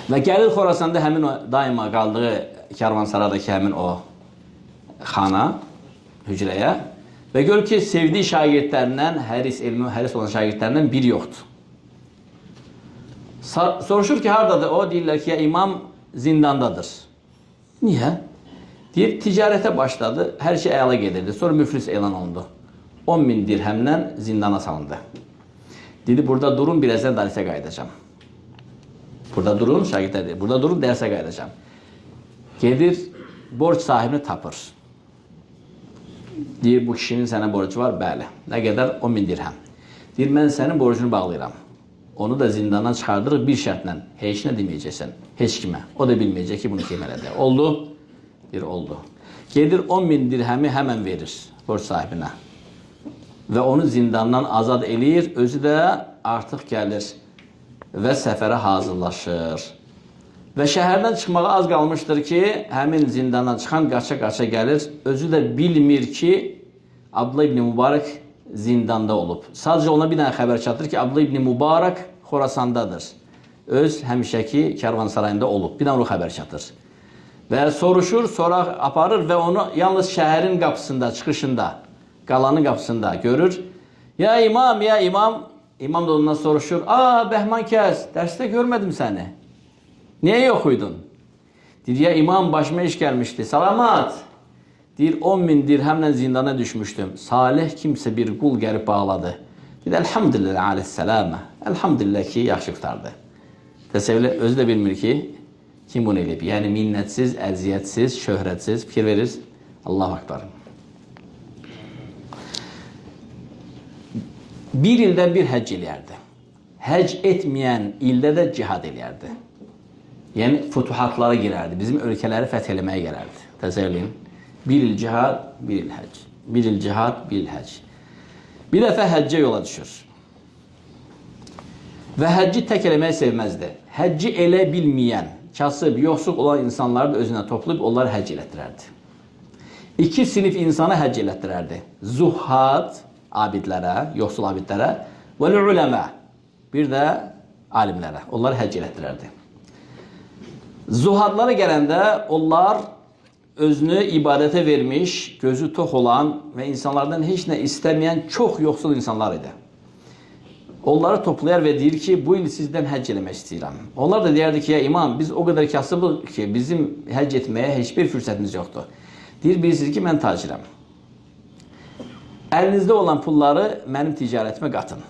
Və gəlir Xorasanda həmin o daima qaldığı Kərvansaradakı həmin o xana, hücrəyə və gör ki, sevdiyi şagirdlərindən, həris olan şagirdlərindən biri yoxdur. Soruşur ki, haradadır? O deyirlər ki, ya imam zindandadır. Niyə? Deyir, ticarətə başladı, hər şey əyala gedirdi. Sonra müflis elan olundu. 10.000 dirhəmdən zindana salındı. Dedi, burada durun, birazdan dərsə qayıdacam. Burada durun, şagirdlər deyir, burada durun, dərsə qayıdacam. Gedir, borc sahibini tapır. Deyir, bu kişinin sənə borcu var, bəli. Nə qədər? 10.000 dirhəm. Deyir, mən sənin borcunu bağlayıram. Onu da zindandan çıxardırıq bir şərtlə. Heç nə deməyəcəksən, heç kimə. O da bilməyəcək ki, bunu kim elədi. Oldu? Deyir, oldu. Gedir, 10.000 dirhəmi həmən verir borc sahibinə. Və onu zindandan azad eləyir, özü də artıq gəlir və səfərə hazırlaşır. Və şəhərdən çıxmağa az qalmışdır ki, həmin zindandan çıxan qaça-qaça gəlir. Özü də bilmir ki, Abdullah ibn Mübarək zindanda olub. Sadəcə ona bir dənə xəbər çatır ki, Abdullah ibn Mübarək Xorasandadır. Öz həmişəki Kərvansarayında olub. Bir dənə o xəbər çatır. Və soruşur, sonra aparır və onu yalnız şəhərin qapısında, çıxışında, qalanın qapısında görür. Ya imam, ya imam. İmam da ondan soruşur. Bəhman kəs, dərsdə görmədim səni. Niyə yox uydun? Deyir, ya imam, başıma iş gəlmişdi. Salamat. Deyir, 10.000 dirhəmlə zindana düşmüşdüm. Salih kimsə bir qul gəlib bağladı. Deyir, elhamdülillah aleyhissəlamə. Elhamdülillah ki, yaxşı qutardı. Təsəvvürlə, özü də bilmir ki, kim bunu eləyib? Yəni, minnətsiz, əziyyətsiz, şöhrətsiz, fikir verir. Allah-u Akbar. Bir ildən bir həcc eləyərdi. Həcc etməyən ildə də cihad eləyərdi. Yəni, futuhatlara girərdi. Bizim ölkələri fəth eləməyə gələrdi. Təsəvvürləyin. Bir il cihad, bir il həcc. Bir il cihad, bir il həcc. Bir dəfə həccə yola düşür. Və həcci tək eləməyi sevməzdi. Həcci elə bilməyən, kasıb, yoxsul olan insanları da özünə toplayıb onları həcc elətdirərdi. İki sinif insana həcc elətdirərdi. Zuhad, abidlərə, yoxsul abidlərə və uləmə, bir də alimlərə. Onları həcc elətdirərdi. Zuhadlara gələndə onlar özünü ibadətə vermiş, gözü tox olan və insanlardan heç nə istəməyən çox yoxsul insanlar idi. Onları toplayar və deyir ki, bu il sizdən həcc eləmək istəyirəm. Onlar da deyərdi ki, ya imam, biz o qədər kasıbıq ki, bizim həcc etməyə heç bir fürsətimiz yoxdur. Deyir, bilirsiniz ki, mən tacirəm. Əlinizdə olan pulları mənim ticarətimə qatın.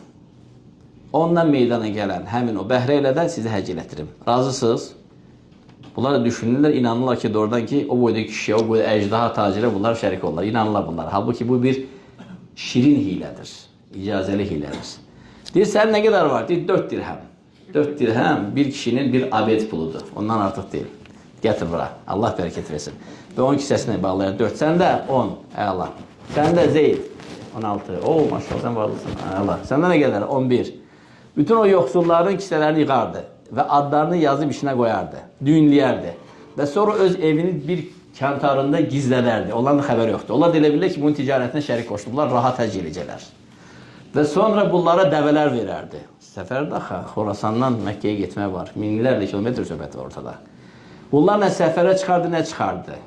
Ondan meydana gələn həmin o bəhrə ilə də sizi həcc elətdirim. Razısınız? Bunlar da düşünürlər, inanırlar ki, doğrudan ki, o boyda kişiyə, o boyda əcdaha tacirə bunlar şərik olurlar. İnanırlar bunlar. Halbuki bu bir şirin hilədir. İcazəli hilədir. Deyir, sənin nə qədər var? Deyir, 4 dirhəm. 4 dirhəm bir kişinin bir abed puludur. Ondan artıq deyil. Gətir bura. Allah bərəkət versin. Və 10 kisəsini bağlayır. 4. Səndə 10. Əla. Səndə Zeyd. 16. Oo, maşallah, sən varlısın. Əla. Səndə nə qədər? 11. Bütün o yoxsulların kisələrini yığardı. Və adlarını yazıb işinə qoyardı. Düğünləyərdi. Və sonra öz evinin bir kəntarında gizlədərdi. Onların xəbər yoxdur. Onlar da elə bilirlər ki, bunun ticarətinə şərik qoşdular. Rahat həcc eləyəcəklər. Və sonra bunlara dəvələr verərdi. Səfərdə Xorasandan Məkkəyə getmək var. Minlərlə kilometr söhbəti var ortada. Bunlar nə səfərə çıxardı, nə çıxardı.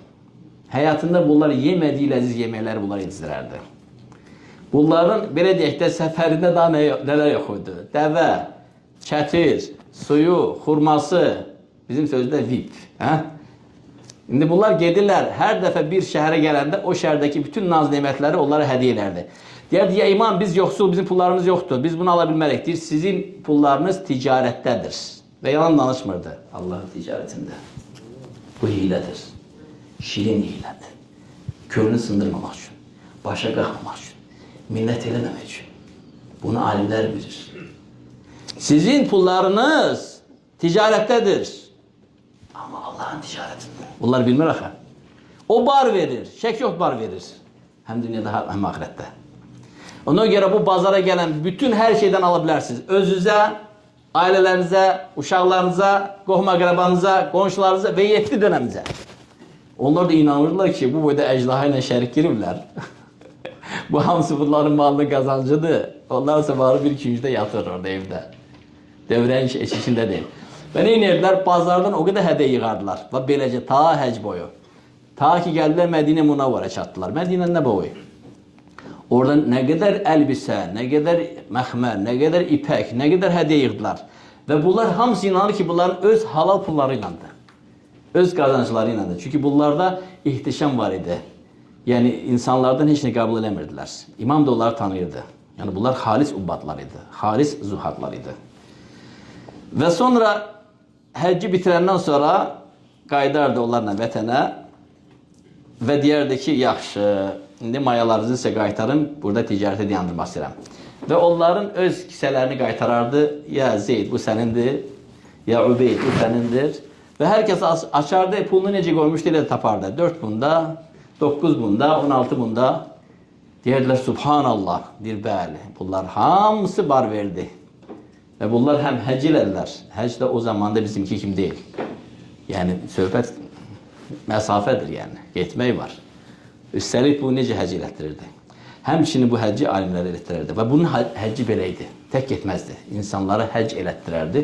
Həyatında bunlar yemədiyi ləziz yeməkləri bunlar yetizdirərdi. Bunların, belə deyək də, səfərində daha nələr yox idi. Dəvə, çətir, suyu, xurması, bizim sözdə vip. İndi bunlar gedirlər, hər dəfə bir şəhərə gələndə o şəhərdəki bütün naz nemətləri onlara hədiyyə elərdi. Deyərdi, ya imam, biz yoxsul, bizim pullarımız yoxdur, biz bunu ala bilmərək. Deyir, sizin pullarınız ticarətdədir. Və yalan danışmırdı Allahın ticarətində. Bu hilədir. Şirin hilədir. Könlünü sındırmamaq üçün, başa qalxmamaq üçün, minnət eləməmək üçün. Bunu alimlər bilir. Sizin pullarınız ticarətdədir. Amma Allahın ticarətində. Bunlar bilmir axı. O bar verir, şək yox bar verir. Həm dünyada, həm ahirətdə. Ona görə bu bazara gələn bütün hər şeydən ala bilərsiniz. Özünüzə, ailələrinizə, uşaqlarınıza, qohum-əqrabanıza, qonşularınıza və 7 dönəmizə. Onlar da inanırlar ki, bu boyda əcdaha ilə şərik giriblər. Bu hamısı bunların malının qazancıdır. Onlar sabahı bir küncdə yatır orada evdə. Dövrənin içində deyil. Və nə inərdilər? Bazardan o qədər hədiyyə yığardılar. Və beləcə ta həcc boyu. Ta ki gəldilər Mədinə Munavvara çatdılar. Mədinə nə boyu? Orada nə qədər əlbisə, nə qədər məxmər, nə qədər ipək, nə qədər hədiyyə yığdılar. Və bunlar hamısı inanır ki, bunların öz halal pulları ilədir. Öz qazancları ilədir. Çünki bunlarda ihtişam var idi. Yəni, insanlardan heç nə qəbul eləmirdilər. İmam da onları tanıyırdı. Yəni, bunlar xalis ubbadlar idi. Xalis zuhadlar idi. Və sonra həcci bitirəndən sonra qayıdardı onlarla vətənə və deyərdi ki, yaxşı, indi mayalarınızı sizə qaytarım, burada ticarətə dayandırmaq istəyirəm. Və onların öz kisələrini qaytarardı. Ya Zeyd, bu sənindir. Ya Übeyd, bu sənindir. Və hər kəs açardı, pulunu necə qoymuşdu, elə də tapardı. 4 bunda, 9 bunda, 16 bunda. Deyərdilər, Subhanallah, deyir, bəli, bunlar hamısı bar verdi. Və bunlar həm həcc elədilər. Həcc də o zamanda bizimki kimi deyil. Yəni, söhbət məsafədir, yəni, getmək var. Üstəlik bu necə həcc elətdirirdi? Həmçinin bu həcci alimlər elətdirərdi. Və bunun həcci belə idi, tək getməzdi. İnsanlara həcc elətdirərdi.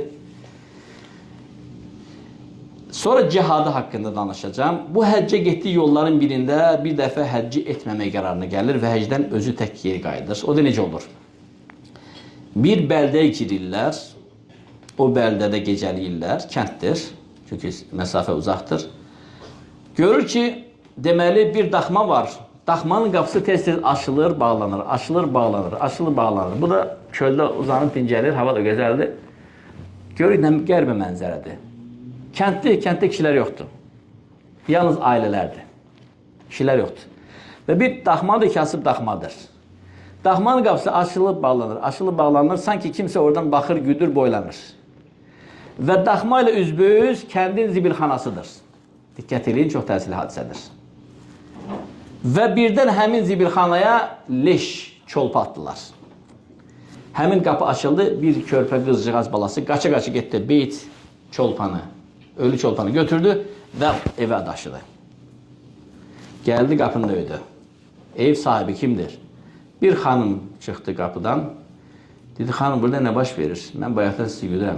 Sonra cihadı haqqında danışacağım. Bu həccə getdiyi yolların birində bir dəfə həcci etməmək qərarına gəlir və həcdən özü tək geri qayıdır. O da necə olur? Bir bəldəyə girirlər, o bəldədə gecəliyirlər, kənddir, çünki məsafə uzaqdır. Görür ki, deməli bir daxma var. Daxmanın qapısı tez-tez açılır, bağlanır, açılır, bağlanır, açılır, bağlanır. Bu da çöldə uzanıb dincəlir, hava da gözəldir. Görür, qəribə mənzərədir. Kənddə kişilər yoxdur. Yalnız ailələrdir. Kişilər yoxdur. Və bir daxmadır, kasıb daxmadır. Daxmanın qapısı açılıb, bağlanır, açılıb, bağlanır. Sanki kimsə oradan baxır, güdür, boylanır. Və daxma ilə üzbüz kəndin zibilxanasıdır. Diqqət edin, çox təsirli hadisədir. Və birdən həmin zibilxanaya leş, çolpa atdılar. Həmin qapı açıldı, bir körpə qızcığaz balası qaça-qaça getdi beyt çolpanı Ölü çolpanı götürdü ve eve taşıdı. Geldi kapının öydü. Ev sahibi kimdir? Bir hanım çıktı kapıdan. Dedi, hanım burada ne baş verir? Ben bayaqdan sizi güdürəm.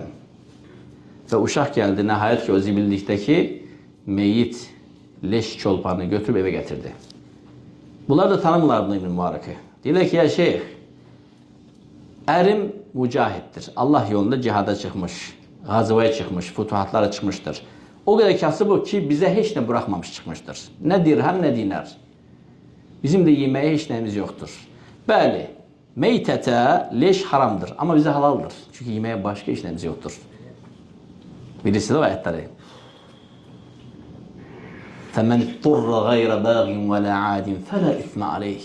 Ve uşaq geldi. Nihayet ki o zibillikdeki meyit leş çolpanı götürüp eve getirdi. Bunlar da tanımlar bunu İbn Mübarek'e. Diyorlar ki ya şeyh, erim mücahittir. Allah yolunda cihada çıkmış. Gazvaya çıkmış, futuhatlara çıkmıştır. O kadar kasıb o ki bize hiç ne bırakmamış çıkmıştır. Ne dirhem ne dinar. Bizim de yemeğe hiç neyimiz yoktur. Bəli, meytete leş haramdır ama bize halaldır. Çünkü yemeğe başka hiç neyimiz yoktur. Birisi de o ayetleri. فَمَنْ اِضْطُرَّ غَيْرَ بَاغٍ وَلَا عَادٍ فَلَا اِثْمَ عَلَيْهِ.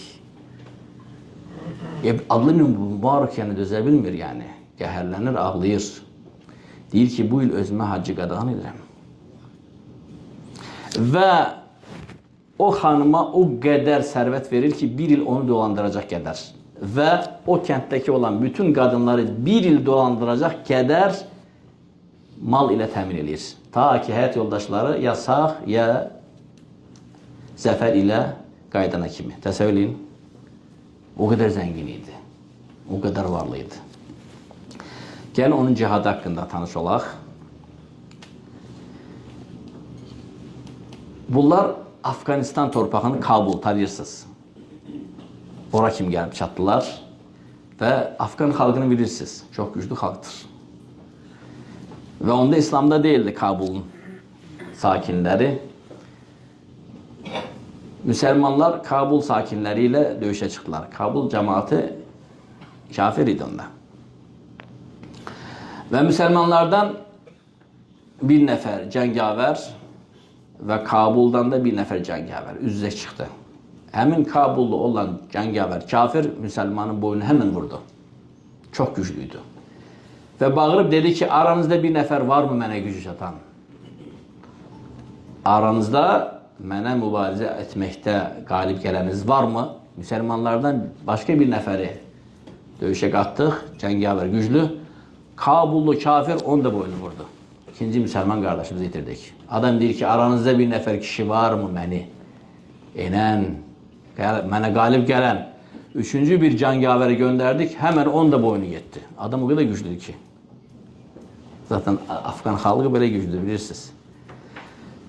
Adlı mübarek yani dözebilmir yani. Gəhərlənir, ağlayır. Deyir ki, bu il özümə hacı qadağan edirəm. Və o xanıma o qədər sərvət verir ki, bir il onu dolandıracaq qədər. Və o kənddəki olan bütün qadınları bir il dolandıracaq qədər mal ilə təmin edir. Ta ki, həyat yoldaşları ya sağ, ya zəfər ilə qaydana kimi. Təsəvvür edin. O qədər zəngin idi. O qədər varlı idi. Gəlin onun cihadı haqqında tanış olaq. Bunlar Afganistan torpağını Kabul tanıyırsınız. Ora kim gəlib çatdılar və Afgan xalqını bilirsiniz. Çox güclü xalqdır. Və onda İslamda değildi Kabul'un sakinləri. Müslümanlar Kabul sakinleriyle dövüşe çıktılar. Kabul cemaati kafir idi onda. Ve Müslümanlardan bir nefer cengaver ve Kabul'dan da bir nefer cengaver üz-üzə çıktı. Hemen Kabul'da olan cengaver kafir Müslümanın boynunu hemen vurdu. Çok güçlüydü. Ve bağırıp dedi ki aranızda bir nefer var mı mənə gücü çatan? Aranızda mənə mübarizə etməkdə qalib gəleniz var mı? Müslümanlardan başka bir neferi dövüşe kattık. Cengaver güçlü. Kabullu kafir onu da boynu vurdu. İkinci Müslüman kardeşimizi yitirdik. Adam deyir ki aranızda bir nefer kişi var mı məni? Mənə qalib gələn. Üçüncü bir cengaveri gönderdik. Hemen onu da boynu yetti. Adam o kadar güçlüdür ki. Zaten Afgan halkı böyle güçlüdür bilirsiniz.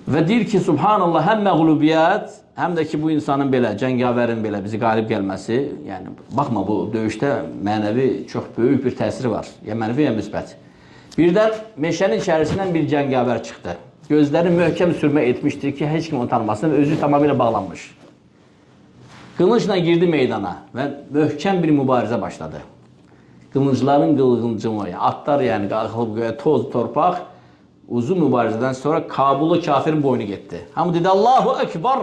Ve deyir ki subhanallah hem məğlubiyyət hem de ki bu insanın belə, cengaverin belə bizi qalib gəlməsi, yani bakma bu dövüşte mənəvi çok büyük bir təsiri var. Ya mənəvi ya müsbət. Birden meşənin içerisinden bir cengaver çıktı. Gözleri möhkəm sürmə etmiştir ki hiç kim onu tanımasın ve özü tamamıyla bağlanmış. Kılıçla girdi meydana ve möhkəm bir mübarizə başladı. Kılıçların qılğıncımı, atlar yani qalxılıb göyə toz, torpaq, uzun mübarizədən sonra Kabul'u kafirin boynu gitti. Hamı dedi Allahu Ekber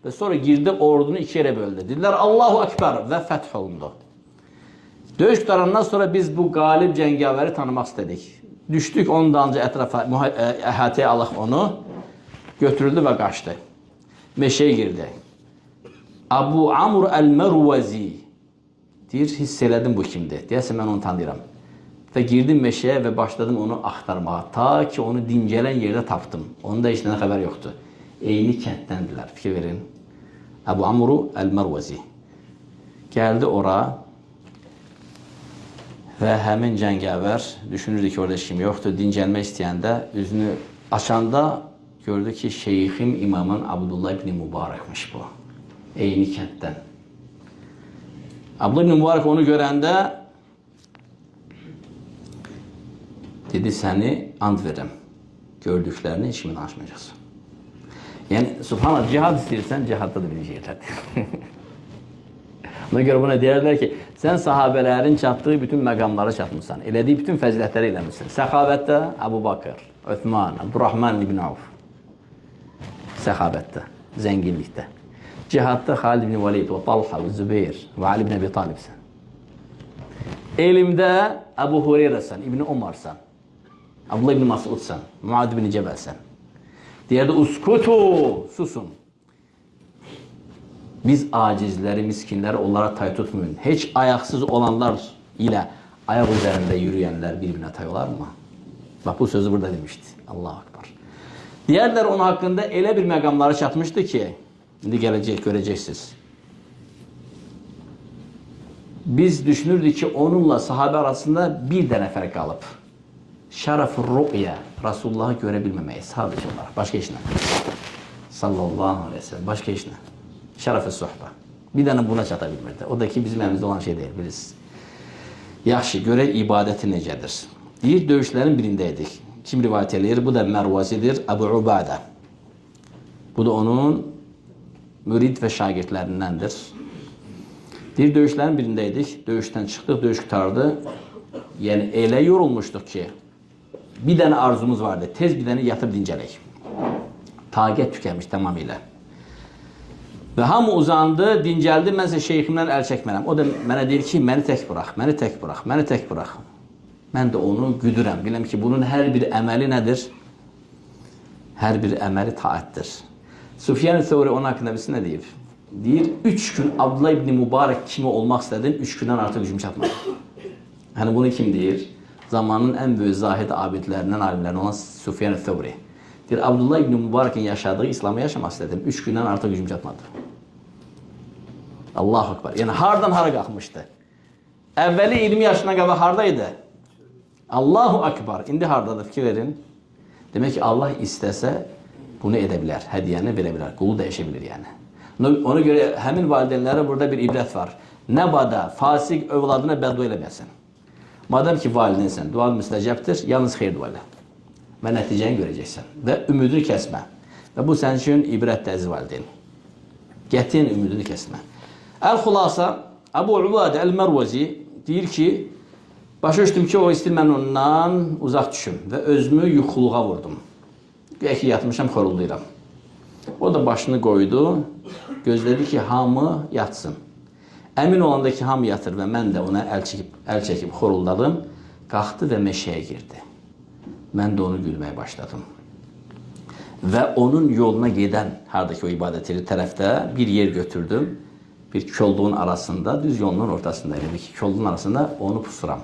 ve sonra girdi ordunu iki yere böldü. Dediler Allahu Ekber ve feth olundu. Dövüş qutarandan sonra biz bu qalib cəngavəri tanımaq istedik. Düşdük onun dalınca ətrafa əhatəyə alaq onu, götürüldü ve qaçtı. Meşəyə girdi. Abu Amr el-Mervazi deyir, hiss elədim bu kimdir. Deyəsən mən onu tanıyıram. Və girdim meşəyə və başladım onu axtarmağa. Ta ki onu dincələn yerdə tapdım. Onun da heç nədən xəbər yoxdur. Eyni kənddəndirlər. Fikir verin. Abu Amr el-Mervazi. Gəldi ora və həmin cəngavər düşünürdü ki orada kim yoxdur. Dincəlmək istəyəndə üzünü açanda gördü ki şeyxim imamın Abdullah ibn Mübarekmiş bu. Eyni kənddən. Abdullah ibn Mübarek onu görəndə dedi səni and verirəm. Gördüklərini heç kimi danışmayacaqsın. Yəni subhanallah cihad istəyirsən cihadda da biləcəklər. Ona görə buna deyərlər ki sən sahabələrin çatdığı bütün məqamlara çatmışsan. Elədiyi bütün fəzilətləri eləmişsən. Səxavətdə Əbu Bakır, Öthman, Abdurrahman ibn Avf. Səxavətdə, zənginlikdə. Cihadda Halid ibn Valid və Talha və Zübeyir və Ali ibn Abi Talibsən. Elmdə Əbu Hureyresən, İbn Umarsan, Abdullah ibn Masudsan, Muad ibn Cəbəlsən. Deyərdi, uskutu, susun. Biz acizləri, miskinləri onlara tay tutmayın. Heç ayaqsız olanlar ilə ayaq üzərində yürüyenler birbirine tay olar mı? Bak bu sözü burada demişti. Allahu Ekber. Diğerler onun hakkında öyle bir məqamlara çatmıştı ki, şimdi gelecek, göreceksiniz. Biz düşünürdük ki onunla sahabe arasında bir dənə fərq qalıb. Şərəf-ı ru'ya, Resulullah'ı görebilmemeyi sadece olarak, başka işine. Sallallahu aleyhi ve sellem, başka işine. Şərəf-ı sohbə. Bir dənə buna çatabilmirdi. O da ki bizim elimizde olan şey değil, bilirsiniz. Yaxşı, göre ibadeti necədir? Deyir, dövüşlərin birindəydik. Kim rivayet edir? Bu da Mərvazidir, Əbu Ubadə. Bu da onun mürid və şagirdlərindəndir. Deyir, dövüşlərin birindəydik. Dövüşdən çıxdıq, dövüş qutardı. Yəni, elə yorulmuşduq ki, bir dənə arzumuz vardı. Tez bir dənə yatıb dincələk. Taqət tükənmiş tamamilə. Və hamı uzandı, dincəldi. Mən isə şeyximdən əl çəkmərəm. O da mənə deyir ki, məni tək burax, məni tək burax, məni tək burax. Mən də onu güdürəm. Biləm ki, bunun hər bir əməli nədir? Hər bir əməli taatdır. Süfyan-ı Thawri onun haqqında birisi nə deyib? Deyir, 3 gün Abdullah ibn Mübarək kimi olmaq istədim, 3 gündən artıq gücüm çatmadı. Hani bunu kim deyir? Zamanın ən böyük zahid abidlərindən, alimlərindən olan Süfyan-ı Thawri. Deyir, Abdullah ibn Mübarəkin yaşadığı İslamı yaşamaq istədim, 3 gündən artıq gücüm çatmadı. Allahu Ekber. Yəni, hardan hara qalxmışdı? Əvvəli 20 yaşına qabaq hardaydı? Allahu Ekber. İndi hardadır? Fikir verin. Demək ki, Allah istəsə bunu edə bilər, hədiyyəni verə bilər, qulu dəyişə bilir yəni. Ona görə həmin valideynlərə burada bir ibrət var. Nə bada fasik övladına bəddua eləməyəsən. Madem ki valideynsən, duan müstəcəbdir, yalnız xeyr dua elə. Və nəticəni görəcəksən. Və ümidini kəsmə. Və bu sənin üçün ibrətdir, əziz valideyn. Qətiyyən ümidini kəsmə. Əl-Xulasa, Əbu Ubadə Əl-Mərvazi deyir ki, başa düşdüm ki, o istir mən ondan uzaq düşüm və özümü yuxuluğa vurdum. Güya ki, yatmışam, xorulduyram. O da başını qoydu, gözlədi ki, hamı yatsın. Əmin olanda ki, hamı yatır və mən də ona əl çəkib xoruldadım, qalxdı və meşəyə girdi. Mən də onu gülməyə başladım. Və onun yoluna gedən, haradakı o ibadət edir tərəfdə bir yer götürdüm. Bir kolluğun arasında, düz yolunun ortasında, elə ki, kolluğun arasında onu pusuram.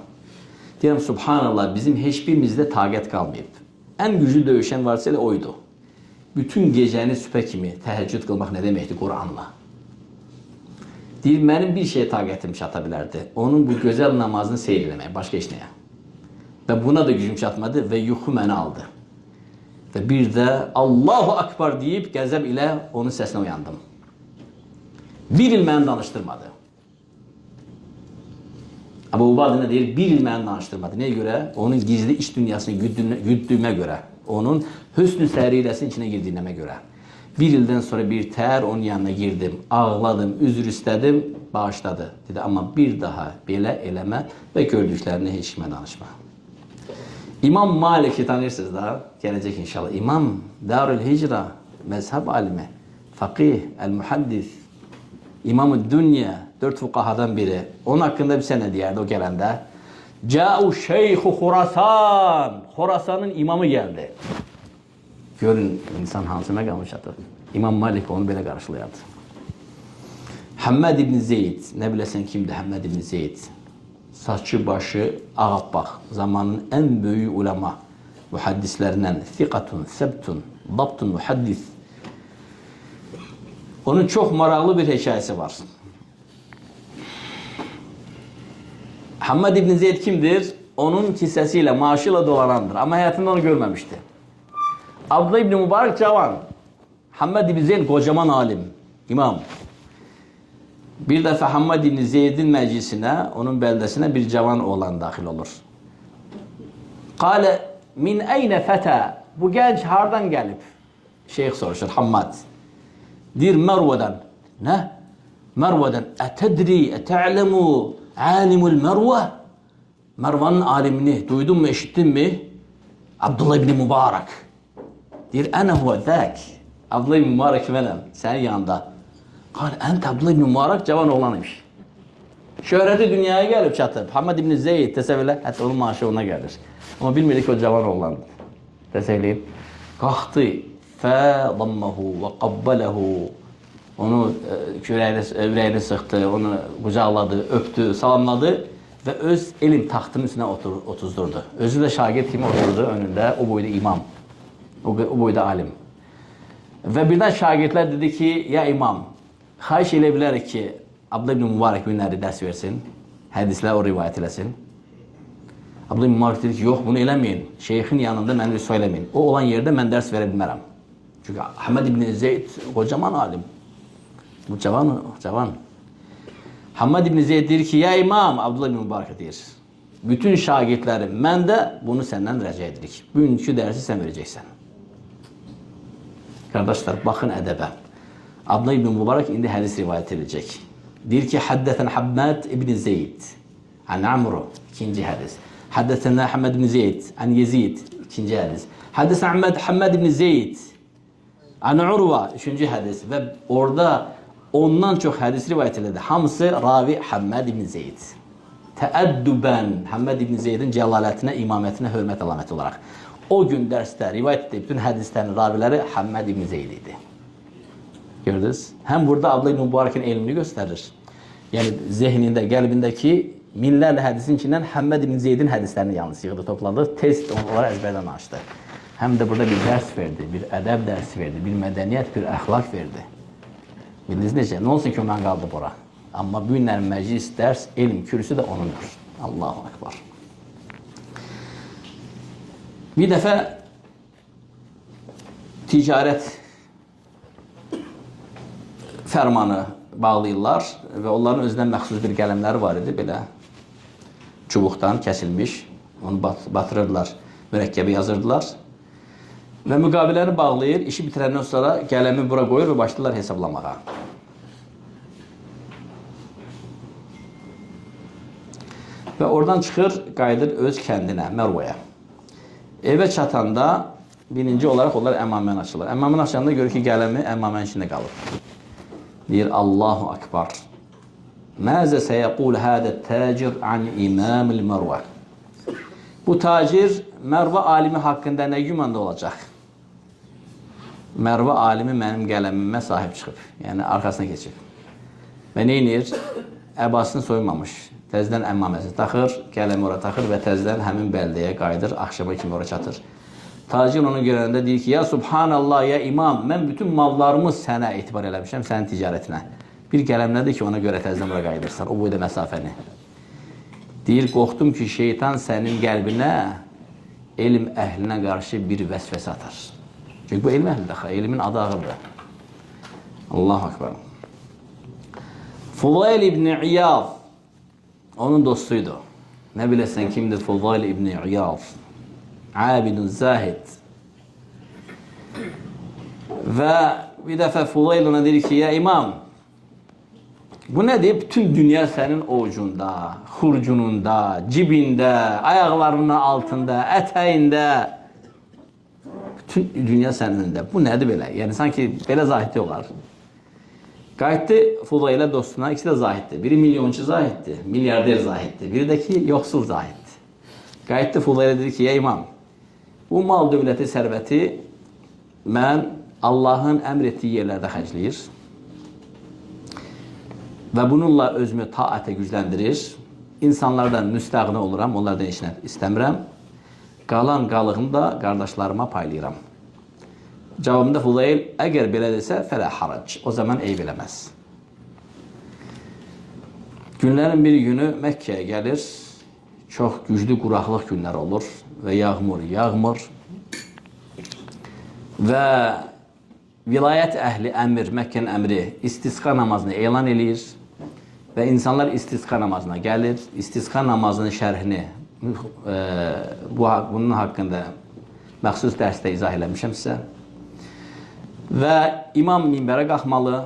Deyirəm, subhanallah, bizim heç birimizdə taqət qalmayıb. Ən güclü döyüşən varsa elə oydu. Bütün gecəni süpə kimi təhəccüd qılmaq nə deməkdir Quranla? Deyir, mənim bir şeyə taqətim çata bilərdi. Onun bu gözəl namazını seyr eləmək, başqa heç nəyə. Və buna da gücüm çatmadı və yuxu məni aldı. Və bir də Allahu Akbar deyib qəzəb ilə onun səsinə uyandım. Bir il məni danışdırmadı. Əbu Ubadə nə deyir? Bir il məni danışdırmadı. Nəyə görə? Onun gizli iç dünyasını güddüyümə görə. Onun hüsn-ü sərirəsinin içinə girdiyimə görə. Bir ildən sonra bir tər onun yanına girdim, ağladım, üzr istədim, bağışladı. Dedi, amma bir daha belə eləmə və gördüklərini heç kimə danışma. İmam Malik'i tanırsınız da, gələcək inşallah. İmam Darül Hicra, məzhəb alimi, faqih, el-muhaddis, İmam-ı Dünya, 4 fuqahadan biri. Onun haqqında bir sənə deyərdi o gələndə. Câ'u şeyhu Xurasan. Xurasanın imamı gəldi. Görün insan hansı məqamı çatır. İmam Malik onu belə qarşılayardı. Həmməd ibn Zeyd. Nə biləsən kimdir Həmməd ibn Zeyd? Saçı, başı ağappaq. Zamanın ən böyük ulema mühaddislərindən. Thiqatun, səbtun, dabtun, mühaddis. Onun çox maraqlı bir hekayəsi var. Həmməd ibn Zeyd kimdir? Onun kisəsiyle, maaşıyla dolanandır. Ama hayatında onu görmemişti. Abdullah ibn Mübarək cavan. Həmməd ibn Zeyd kocaman alim, imam. Bir dəfə Həmməd ibn Zeydin məclisinə, onun bəldəsinə bir cavan oğlan daxil olur. Qalə, min əynə fətə? Bu gənc hardan gəlib? Şeyx soruşur, Həmməd. Deyir, Mərvədən. Nə? Mərvədən. Ətədri, ətə'ləmu alimul Mərvə? Mərvanın alimini duydun mu, eşittin mi? Abdullah ibn Mübarək. Deyir, ənə huvə zək. Abdullah ibn Mübarək mənəm, sənin yanında. Qalə, əntə Abdullah ibn Mübarək cavan oğlan imiş. Şöhrəti dünyaya gəlib çatıb. Həmməd ibn Zeyd təsəvvürlə, hətta onun maaşı ona gəlir. Amma bilmirdik ki, o cavan oğlandır. Təsəvvürləyib. Qalxdı. Fədammahu və qabbaləhu. Onu ürəyini sıxdı, onu qucaqladı, öptü, salamladı. ve öz elm taxtının üstünə otuzdurdu. Özü də şagird kimi oturdu önündə, o boyda imam, o boyda alim. Və birdən şagirdlər dedi ki, ya imam, xahiş elə bilərik ki, Abdullah ibn Mübarək günləri dərs versin, hədislər o rivayət eləsin. Abdullah ibn Mübarək dedi ki, yox, bunu eləməyin, şeyxin yanında məni rüsva eləməyin. O olan yerdə mən dərs verə bilmərəm. Çünki Ahmed ibn Zeyd qocaman alim. Bu cavan. Hamad ibn Zeyd deyir ki, ya imam, Abdullah ibn Mübarək deyir. Bütün şagirdlərim, mən də bunu səndən rəcə edirik. Bugünkü dərsi sən verəcəksən. Qardaşlar, baxın ədəbə. Abdullah ibn Mübarək indi hədis rivayət edəcək. Deyir ki, Haddətən Hamad ibn Zeyd, an Amru, ikinci hədis. Haddətənə Hamad ibn Zeyd, an Yezid, ikinci hədis. Haddətən Hamad ibn Zeyd, an Urva, üçüncü hədis. Və orada ondan çox hədis rivayət elədi. Hamısı ravi Hamad ibn Zeyd. Təəddübən Hamad ibn Zeydin cəlalətinə, imamətinə hörmət əlaməti olaraq. O gün dərsdə rivayət etdiyi bütün hədislərin raviləri Hamad ibn Zeyd idi. Gördünüz? Həm burada Abdullah ibn Mübarəkin elmini göstərir. Yəni zehnində, qəlbindəki minlərlə hədisin içindən Hamad ibn Zeydin hədislərini yalnız yığdı, topladı, test onları əzbərdən açdı. Həm də burada bir dərs verdi, bir ədəb dərsi verdi, bir mədəniyyət, bir əxlaq verdi. Bildiniz necə? Nə olsun ki, o mən qaldı bura. Amma bu günlərin məclis, dərs, elm, kürsü də onundur. Allahu Ekber. Bir dəfə ticarət fərmanı bağlayırlar və onların özündən məxsus bir qələmləri var idi, belə çubuqdan kəsilmiş, onu batırırdılar, mürəkkəbi yazırdılar və müqaviləni bağlayır, işi bitirəndən sonra qələmi bura qoyur və başlayırlar hesablamağa. Və oradan çıxır, qayıdır öz kəndinə, Mərvaya. Evə çatanda birinci olaraq onlar əmamən açılır. Əmamən açanda görür ki, qələmi əmamən içində qalır. Deyir, Allahu Akbar. Məzə səyəqul hədə təcir an imamil Mərvə. Bu tacir Mərvə alimi haqqında nə gümanda olacaq? Mərvə alimi mənim qələmimə sahib çıxıb, yəni arxasına keçib. Və neynir? Əbasını soymamış, təzdən əmmaməsini taxır, qələmi ora taxır və təzdən həmin bəldəyə qayıdır, axşama kimi ora çatır. Tacir onu görəndə deyir ki, ya subhanallah, ya imam, mən bütün mallarımı sənə etibar eləmişəm, sənin ticarətinə. Bir qələm nədir ki, ona görə təzdən ora qayıdırsan, o boyda məsafəni. Deyir, qorxdum ki, şeytan sənin qəlbinə, elm əhlinə qarşı bir vəsvəsə atar. Çünki bu elm əhlidir, elmin adı ağırdır. Allahu Akbar. Fudayl ibn İyad, onun dostuydu. Nə biləsən kimdir Fudayl ibn İyad? Abidun zahid. Və bir dəfə Fudayl ona deyir ki, ya imam, bu nədir? Bütün dünya sənin ovucunda, xurcununda, cibində, ayaqlarının altında, ətəyində. Bütün dünya sənin önündə. Bu nədir belə? Yəni sanki belə zahidlik olar. Qayıtdı Fudaylə dostuna, ikisi də zahiddir. Biri milyonçu zahiddir, milyarder zahiddir. Biri də ki, yoxsul zahiddir. Qayıtdı Fudaylə dedi ki, ya imam, bu mal dövləti, sərvəti mən Allahın əmr etdiyi yerlərdə xərcləyir və bununla özümü taətə gücləndirir. İnsanlardan müstəğni oluram, onlardan heç nə istəmirəm. Qalan qalığını da qardaşlarıma paylayıram. Cavabında Fudayl, əgər belə desə, fələ harac, o zaman eyb eləməz. Günlərin bir günü Məkkəyə gəlir, çox güclü quraqlıq günləri olur və yağmur. Və vilayət əhli əmir, Məkkənin əmri istisqa namazını elan eləyir və insanlar istisqa namazına gəlir. İstisqa namazının şərhini bunun haqqında məxsus dərsdə izah eləmişəm sizə. Və imam minbərə qalxmalı,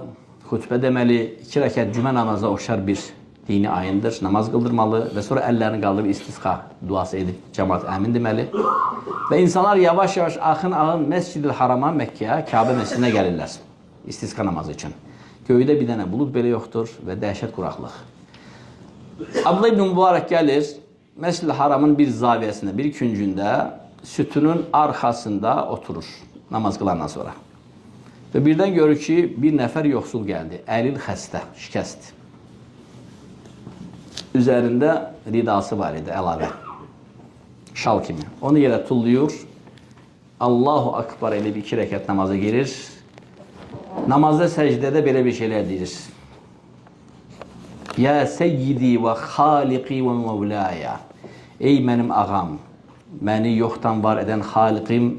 xütbə deməli, 2 rəkət cümə namazına oxşar bir dini ayındır, namaz qıldırmalı və sonra əllərini qaldırıb istisqa duası edib cəmaat əmin deməli. Və insanlar yavaş-yavaş axın Məscid-ül Harama, Məkkəyə, Kəbə məscidinə gəlirlər istisqa namazı üçün. Göydə bir dənə bulud belə yoxdur və dəhşət quraqlıq. Abdullah ibn Mübarək gəlir, Məscid-ül Haramın bir zaviyəsində, bir küncündə sütunun arxasında oturur namaz qılandan sonra. Və birdən görür ki, bir nəfər yoxsul gəldi, əlil xəstə, şikəst. üzerinde ridası var idi əlavə. Şal kimi. Onu yerə tulluyur. Allahu Akbar elə bir 2 rəkat namaza girir. Namazda səcdədə belə bir şeylər deyir. Ya seyyidi və xaliqi və mevlaya. Ey mənim ağam, məni yoxdan var edən xaliqim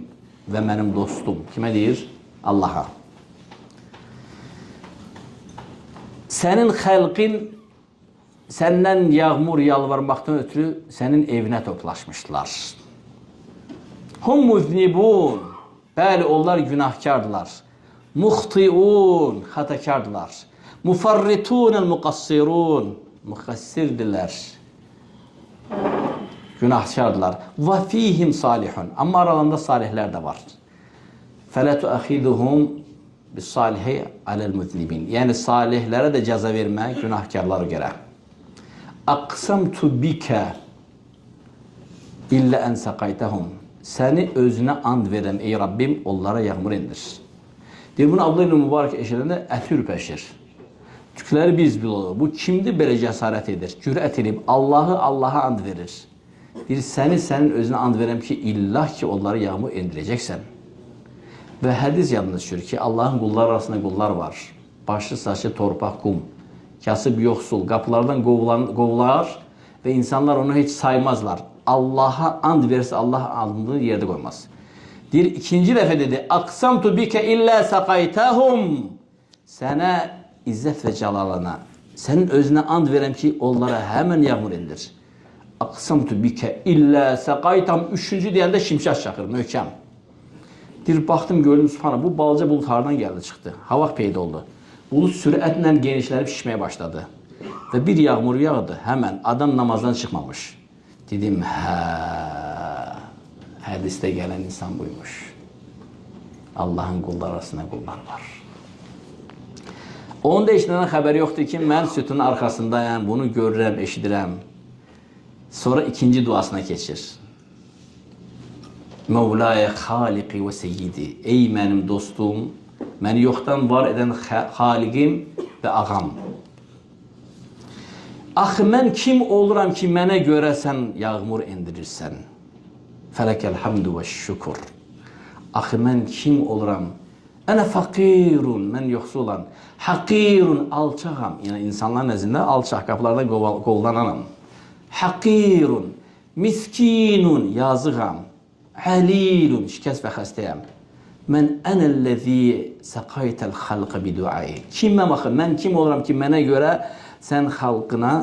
və mənim dostum. Kimə deyir? Allaha. Sənin xəlqin səndən yağmur yalvarmaqdan ötürü sənin evinə toplaşmışlar. Hum muznibun. Bəli, onlar günahkardılar. Muxtiun, xatakardılar. Mufarritunel muqassirun. Muqassirdirlər. Günahkardılar. Və fihim salihun. Amma aralarında salihlər də var. Fələ tuəxiduhum bis-salihi aləl muznibin. Yəni salihlərə də cəza vermə günahkarlara görə. Aqsamtu bikə illə ən səqaytəhum. Səni özünə and verəm ey Rabbim, onlara yağmur indir. Deyir, bunu Abdullah ibn Mübarək eşidəndə əti ürpəşir. Tükləri biz olur. Bu kimdir belə cəsarət edir? Cürət edib Allaha and verir. Deyir, sənin özünə and verəm ki, illah ki, onlara yağmur indirəcəksən. Və hədis yadına düşür ki, Allahın qullar arasında qullar var. Başı, saçı, torpaq, qum. Kasıb, yoxsul, qapılardan qovular və insanlar onu heç saymazlar. Allaha and versə, Allah andını yerdə qoymaz. Deyir, ikinci dəfə dedi, Aqsamtu bikə illə səqaytəhum. Sənə izzət və cəlalana, sənin özünə and verəm ki, onlara həmən yağmur indir. Aqsamtu bikə illə səqaytəhum. Üçüncü deyəndə şimşək çaxır, möhkəm. Deyir, baxdım, gördüm, subhana, bu balaca bulut hardan gəldi, çıxdı. Hava peyda oldu. Bulut sürətlə genişlənib şişməyə başladı. Və bir yağmur yağdı, həmən adam namazdan çıxmamış. Dedim, hədisdə gələn insan buymuş. Allahın qullar arasında qullar var. Onun da işlenen xəbəri yoxdur ki, mən sütunun arxasındayım, bunu görürəm, eşidirəm. Sonra ikinci duasına keçir. Mevlaya xaliqi və seyyidi. Ey mənim dostum, məni yoxdan var edən xaliqim və ağam. Axı, mən kim oluram ki, mənə görə sən yağmur indirirsən? Fələkəl hamdu və şükur. Axı, mən kim oluram? Ənə faqirun, mən yoxsulam. Haqirun, alçağam. Yəni, insanlar nəzində alçaq, qapılardan qovlananam. Haqirun, miskinun, yazığam. Əlilun, şikəst və xəstəyəm. Mən ənəlləzi səqaytəl xalqə biduayı. Kiməm axı? Mən kim oluram ki, mənə görə sən xalqına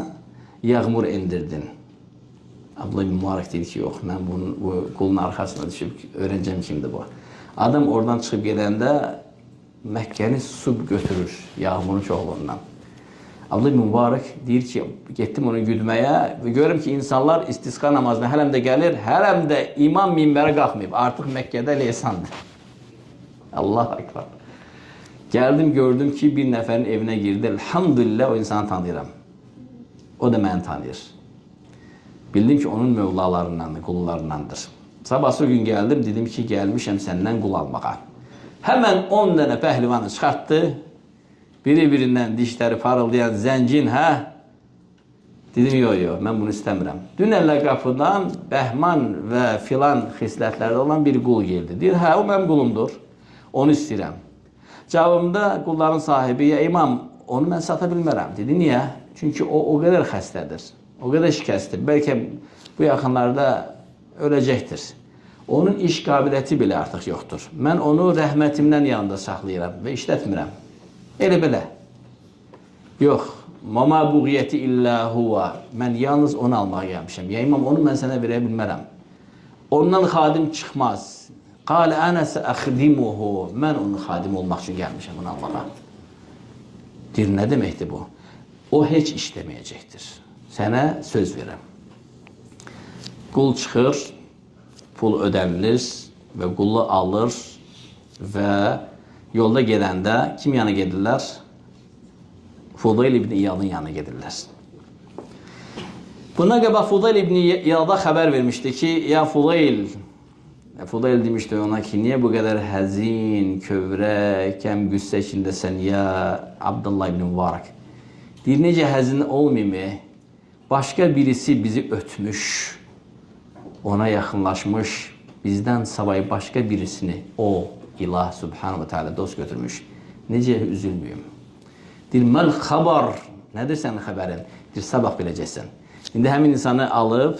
yağmur indirdin. Abdullah ibn Mübarək deyir ki, yox, mən bu qulun arxasına düşüb öyrənəcəm kimdir bu. Adam oradan çıxıb gedəndə Məkkəni su götürür yağmurun çoxluğundan. Abdullah ibn Mübarək deyir ki, getdim onu güdməyə və görürüm ki, insanlar istisqa namazına hələm də gəlir, hələm də imam minbərə qalxmayıb. Artıq Məkkədə lesandır. Allah akbar. Gəldim, gördüm ki, bir nəfərin evinə girdi. Elhamdülillah, o insanı tanıyıram. O da məni tanıyır. Bildim ki, onun mövlalarındandır, qullarındandır. Sabahsı gün gəldim, dedim ki, gəlmişəm səndən qul almağa. Həmən 10 dənə pəhlivanı çıxartdı. Biri-birindən dişləri parıldayan zəncin, hə? Dedim, yox, mən bunu istəmirəm. Dünənlə qapıdan Bəhman və filan xislətlərdə olan bir qul geldi. Deyir, hə, o mənim qulumdur. Onu istəyirəm. Cavabımda qulların sahibi, ya imam, onu mən sata bilmərəm. Dedi, niyə? Çünki o qədər xəstədir, o qədər şikəstdir. Bəlkə bu yaxınlarda öləcəkdir. Onun iş qabiliyyəti belə artıq yoxdur. Mən onu rəhmətimdən yanında saxlayıram və işlətmirəm. Elə belə. Yox, mama buğiyyəti illə huva. Mən yalnız onu almağa gəlmişəm. Ya imam, onu mən sənə verə bilmərəm. Ondan xadim çıxmaz. Qalə ənəsə əxdimuhu. Mən onun xadim olmaq üçün gəlmişəm onu almağa. Deyir, nə deməkdir bu? O heç işləməyəcəkdir. Sənə söz verəm. Qul çıxır, pul ödənilir və qulu alır və yolda gedəndə kim yana gedirlər? Fudayl ibn İyadın yanına gedirlər. Bundan qabaq Fudayl ibn İyada xəbər vermişdi ki, ya Fudayl demişdi ona ki, niyə bu qədər həzin, kövrək, kəm qüssə içindəsən ya Abdullah ibn Mübarək? Deyir, necə həzin olmayayım? başka birisi bizi ötmüş, ona yakınlaşmış, bizden savayı başka birisini o ilah Subhanahu ve Teala dost götürmüş. Nece üzülmüyüm. Deyir, məl xabar, nədir sənin xəbərin? Deyir, sabah biləcəksən. İndi həmin insanı alıb,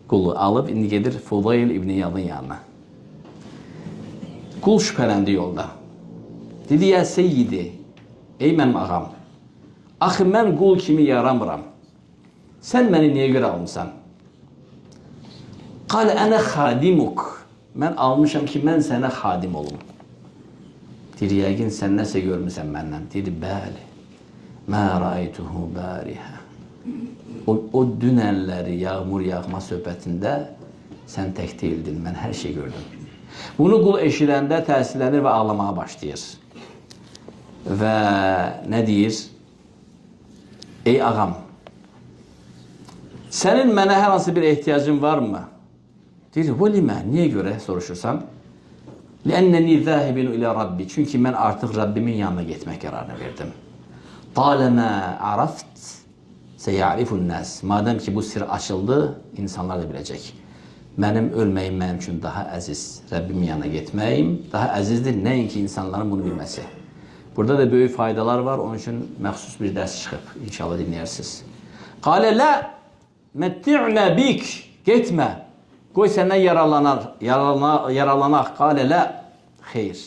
qulu alıb, indi gedir Fudayl İbn İyadın yanına. Qul şübhələndi yolda. Dedi, ya seyyidi, ey mənim ağam, axı mən qul kimi yaramıram. Sən məni niyə görə almışsan? Qal, ənə xadimuk. Mən almışam ki, mən sənə xadim olum. Deyir, yəqin sən nəsə görmüsən məndən. Deyir, bəli. Mə rəaytuhu bərihə. O dünənləri yağmur yağma söhbətində sən tək deyildin, mən hər şey gördüm. Bunu qul eşidəndə təsirlənir və ağlamağa başlayır. Və nə deyir? Ey ağam, sənin mənə hər hansı bir ehtiyacın varmı? Deyir, vəlimə, niyə görə soruşursan? Lənnəni zəhibinu ilə Rabbi. Çünki mən artıq Rabbimin yanına getmək qərarını verdim. Taləmə araft seyarifun nəs. Madəm ki bu sir açıldı, insanlar da biləcək. Mənim ölməyim mənim üçün daha əziz. Rabbimin yanına getməyim daha əzizdir, nəinki insanların bunu bilməsi. Burada da böyük faydalar var, onun üçün məxsus bir dərs çıxıb. İnşallah dinləyirsiniz. Qalə lə mətti'nə bik. Getmə. Qoy səndən yaralanaq. Qalə lə xeyr.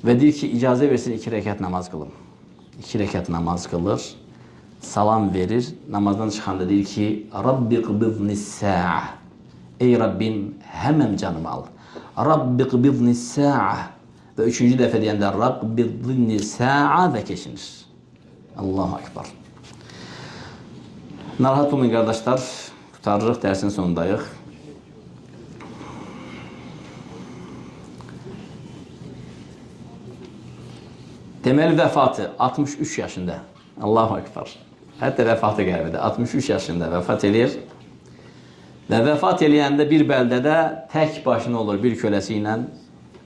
Və deyir ki, icazə versin 2 rəkat namaz qılım. 2 rəkat namaz qılır. Salam verir. Namazdan çıxanda deyir ki, Rabbi qbidni sə'a. Ey Rabbim, həmən canımı al. Rabbi qbidni sə'a. Və 3-cü dəfə deyəndə Rabbi qbidni sə'a və keçinir. Allahu Ekber. Narahat olmayın qardaşlar. Tutarırıq, dərsin sonundayıq. Deməli vəfatı 63 yaşında. Allahu Ekber. Hətta vəfatı qərbidir. 63 yaşında vəfat edir. Və vəfat eləyəndə bir bəldədə tək başına olur bir köləsi ilə.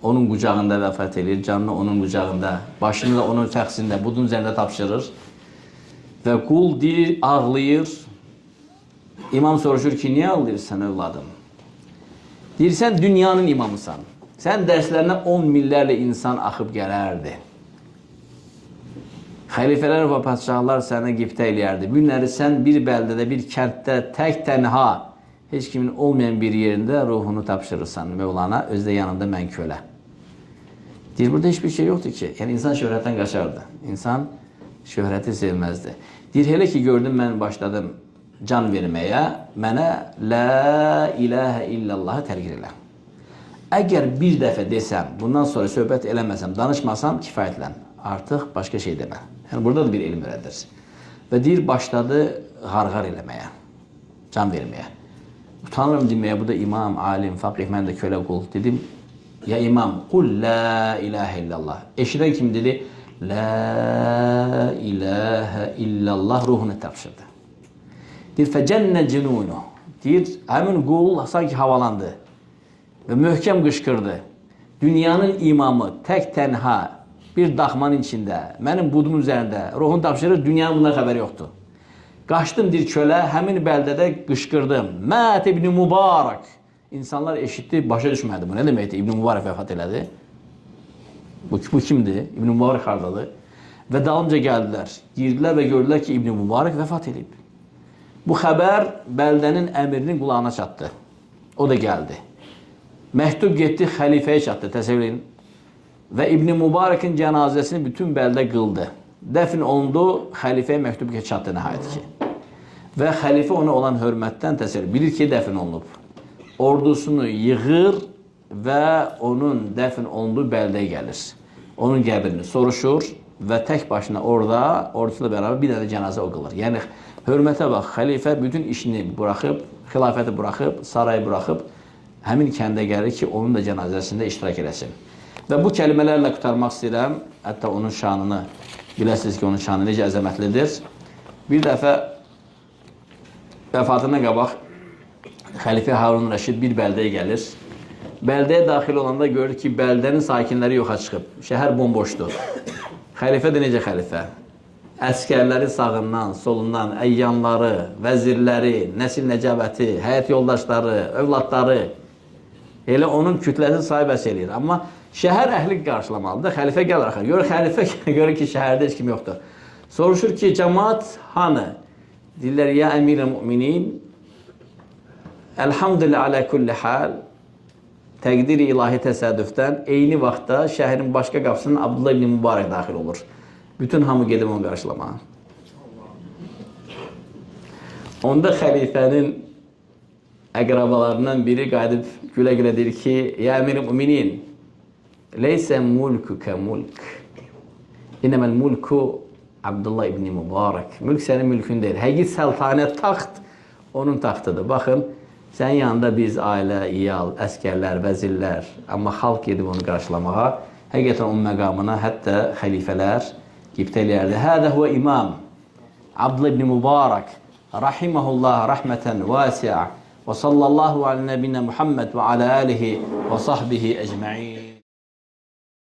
Onun qucağında vəfat edir. Canını onun qucağında. Başını da onun təxsində, budun üzərində tapşırır. Və qul deyir, ağlayır. İmam soruşur ki, niyə ağlayırsan övladım? Deyir, sən dünyanın imamısan. Sən dərslərinə 10 minlərlə insan axıb gələrdi. Xəlifələr və padişahlar sənə qiftə eləyərdi. Günləri sən bir bəldədə, bir kənddə, tək tənha, heç kimin olmayan bir yerində ruhunu tapşırırsan Mevlana, özdə yanında mən kölə. Deyir, burada heç bir şey yoxdur ki. Yəni, insan şöhrətdən qaçardı. İnsan şöhrəti sevməzdi. Deyir, elə ki, gördüm, mən başladım can verməyə, mənə La ilahə illallahı tərqir elə. Əgər bir dəfə desəm, bundan sonra söhbət eləməsəm, danışmasam, kifayətlən. Artıq başqa şey demə. Yəni, burada da bir elm öyrədir. Və deyir, başladı qarqar eləməyə, can verməyə. Utanırım deməyə, bu da imam, alim, faqih, mən də kölə qul. Dedim, ya imam, qul la ilahə illallah. Eşidən kim dedi? La ilahə illallah ruhunu tapşırdı. Deyir, fəcənnə cünunu. Deyir, həmin qul sanki havalandı və möhkəm qışqırdı. Dünyanın imamı tək tənha bir daxmanın içində, mənim budumun üzərində ruhunu tapşırır, dünyanın bundan xəbəri yoxdur. Qaçdım bir kölə, həmin bəldədə qışqırdım. Mət İbn Mübarək. İnsanlar eşitdi, başa düşmədi. Bu nə deməkdir? İbn Mübarək vəfat elədi. Bu kimdir? İbn Mübarək hardadır? Və dalınca gəldilər. Girdilər və gördülər ki, İbn Mübarək vəfat edib. Bu xəbər bəldənin əmirinin qulağına çatdı. O da gəldi. Məktub getdi, xəlifəyə çatdı, təsəvvür edin. Və İbn Mübarəkin cənazəsini bütün bəldə qıldı. Dəfn olundu, xəlifəyə məktub çatdı nəhayət ki. Və xəlifə ona olan hörmətdən təsəvvür bilir ki, dəfn olunub. Ordusunu yığır və onun dəfn olunduğu bəldəyə gəlir. Onun qəbrini soruşur və tək başına orada, ordusuyla bərabər bir dənə cənazə o qılır. Yəni, hörmətə bax, xəlifə bütün işini buraxıb, xilafəti buraxıb, sarayı buraxıb, həmin kəndə gəlir ki, onun da cənazəsində iştirak eləsin. Və bu kəlmələrlə qutarmaq istəyirəm, hətta onun şanını, biləsiniz ki, onun şanı necə əzəmətlidir. Bir dəfə vəfatına qabaq xəlifə Harun Rəşid bir bəldəyə gəlir. Bəldəyə daxil olanda görür ki, bəldənin sakinləri yoxa çıxıb. Şəhər bomboşdur. Xəlifə də necə xəlifə? Əskərləri sağından, solundan, əyyanları, vəzirləri, nəsil nəcabəti, həyat yoldaşları, övladları elə onun kütləsi sahibəs eləyir. Amma şəhər əhli qarşılamalıdır. Xəlifə gəlir axı. Xəlifə görür ki, şəhərdə heç kim yoxdur. Soruşur ki, cəmaat hanı? Deyirlər, ya əmir-i müminin, əlhamdülillah alə kulli hal, təqdir-i ilahi təsadüfdən eyni vaxtda şəhərin başqa qapısının Abdullah ibn Mübarək daxil olur. Bütün hamı gedib onu qarşılamağa. Onda xəlifənin əqrabalarından biri qayıdıb gülə-gülə deyir ki, ya əmir-i müminin, leysə mulku kə mulk. İnəməl mulku Abdullah ibn Mübarək. Mülk sənin mülkün deyil. Həqiqi səltanət taxt onun taxtıdır. Baxın, sənin yanında biz ailə, iyal, əskərlər, vəzirlər, amma xalq gedib onu qarşılamağa, həqiqətən onun məqamına hətta xəlifələr qibtə eləyərdi. Hədə huvə imam Abdullah ibn Mübarək rahiməhullah rəhmətən vəsiə və sallallahu alə nəbinə Muhammed və alə alihi və sahbihi əcməin.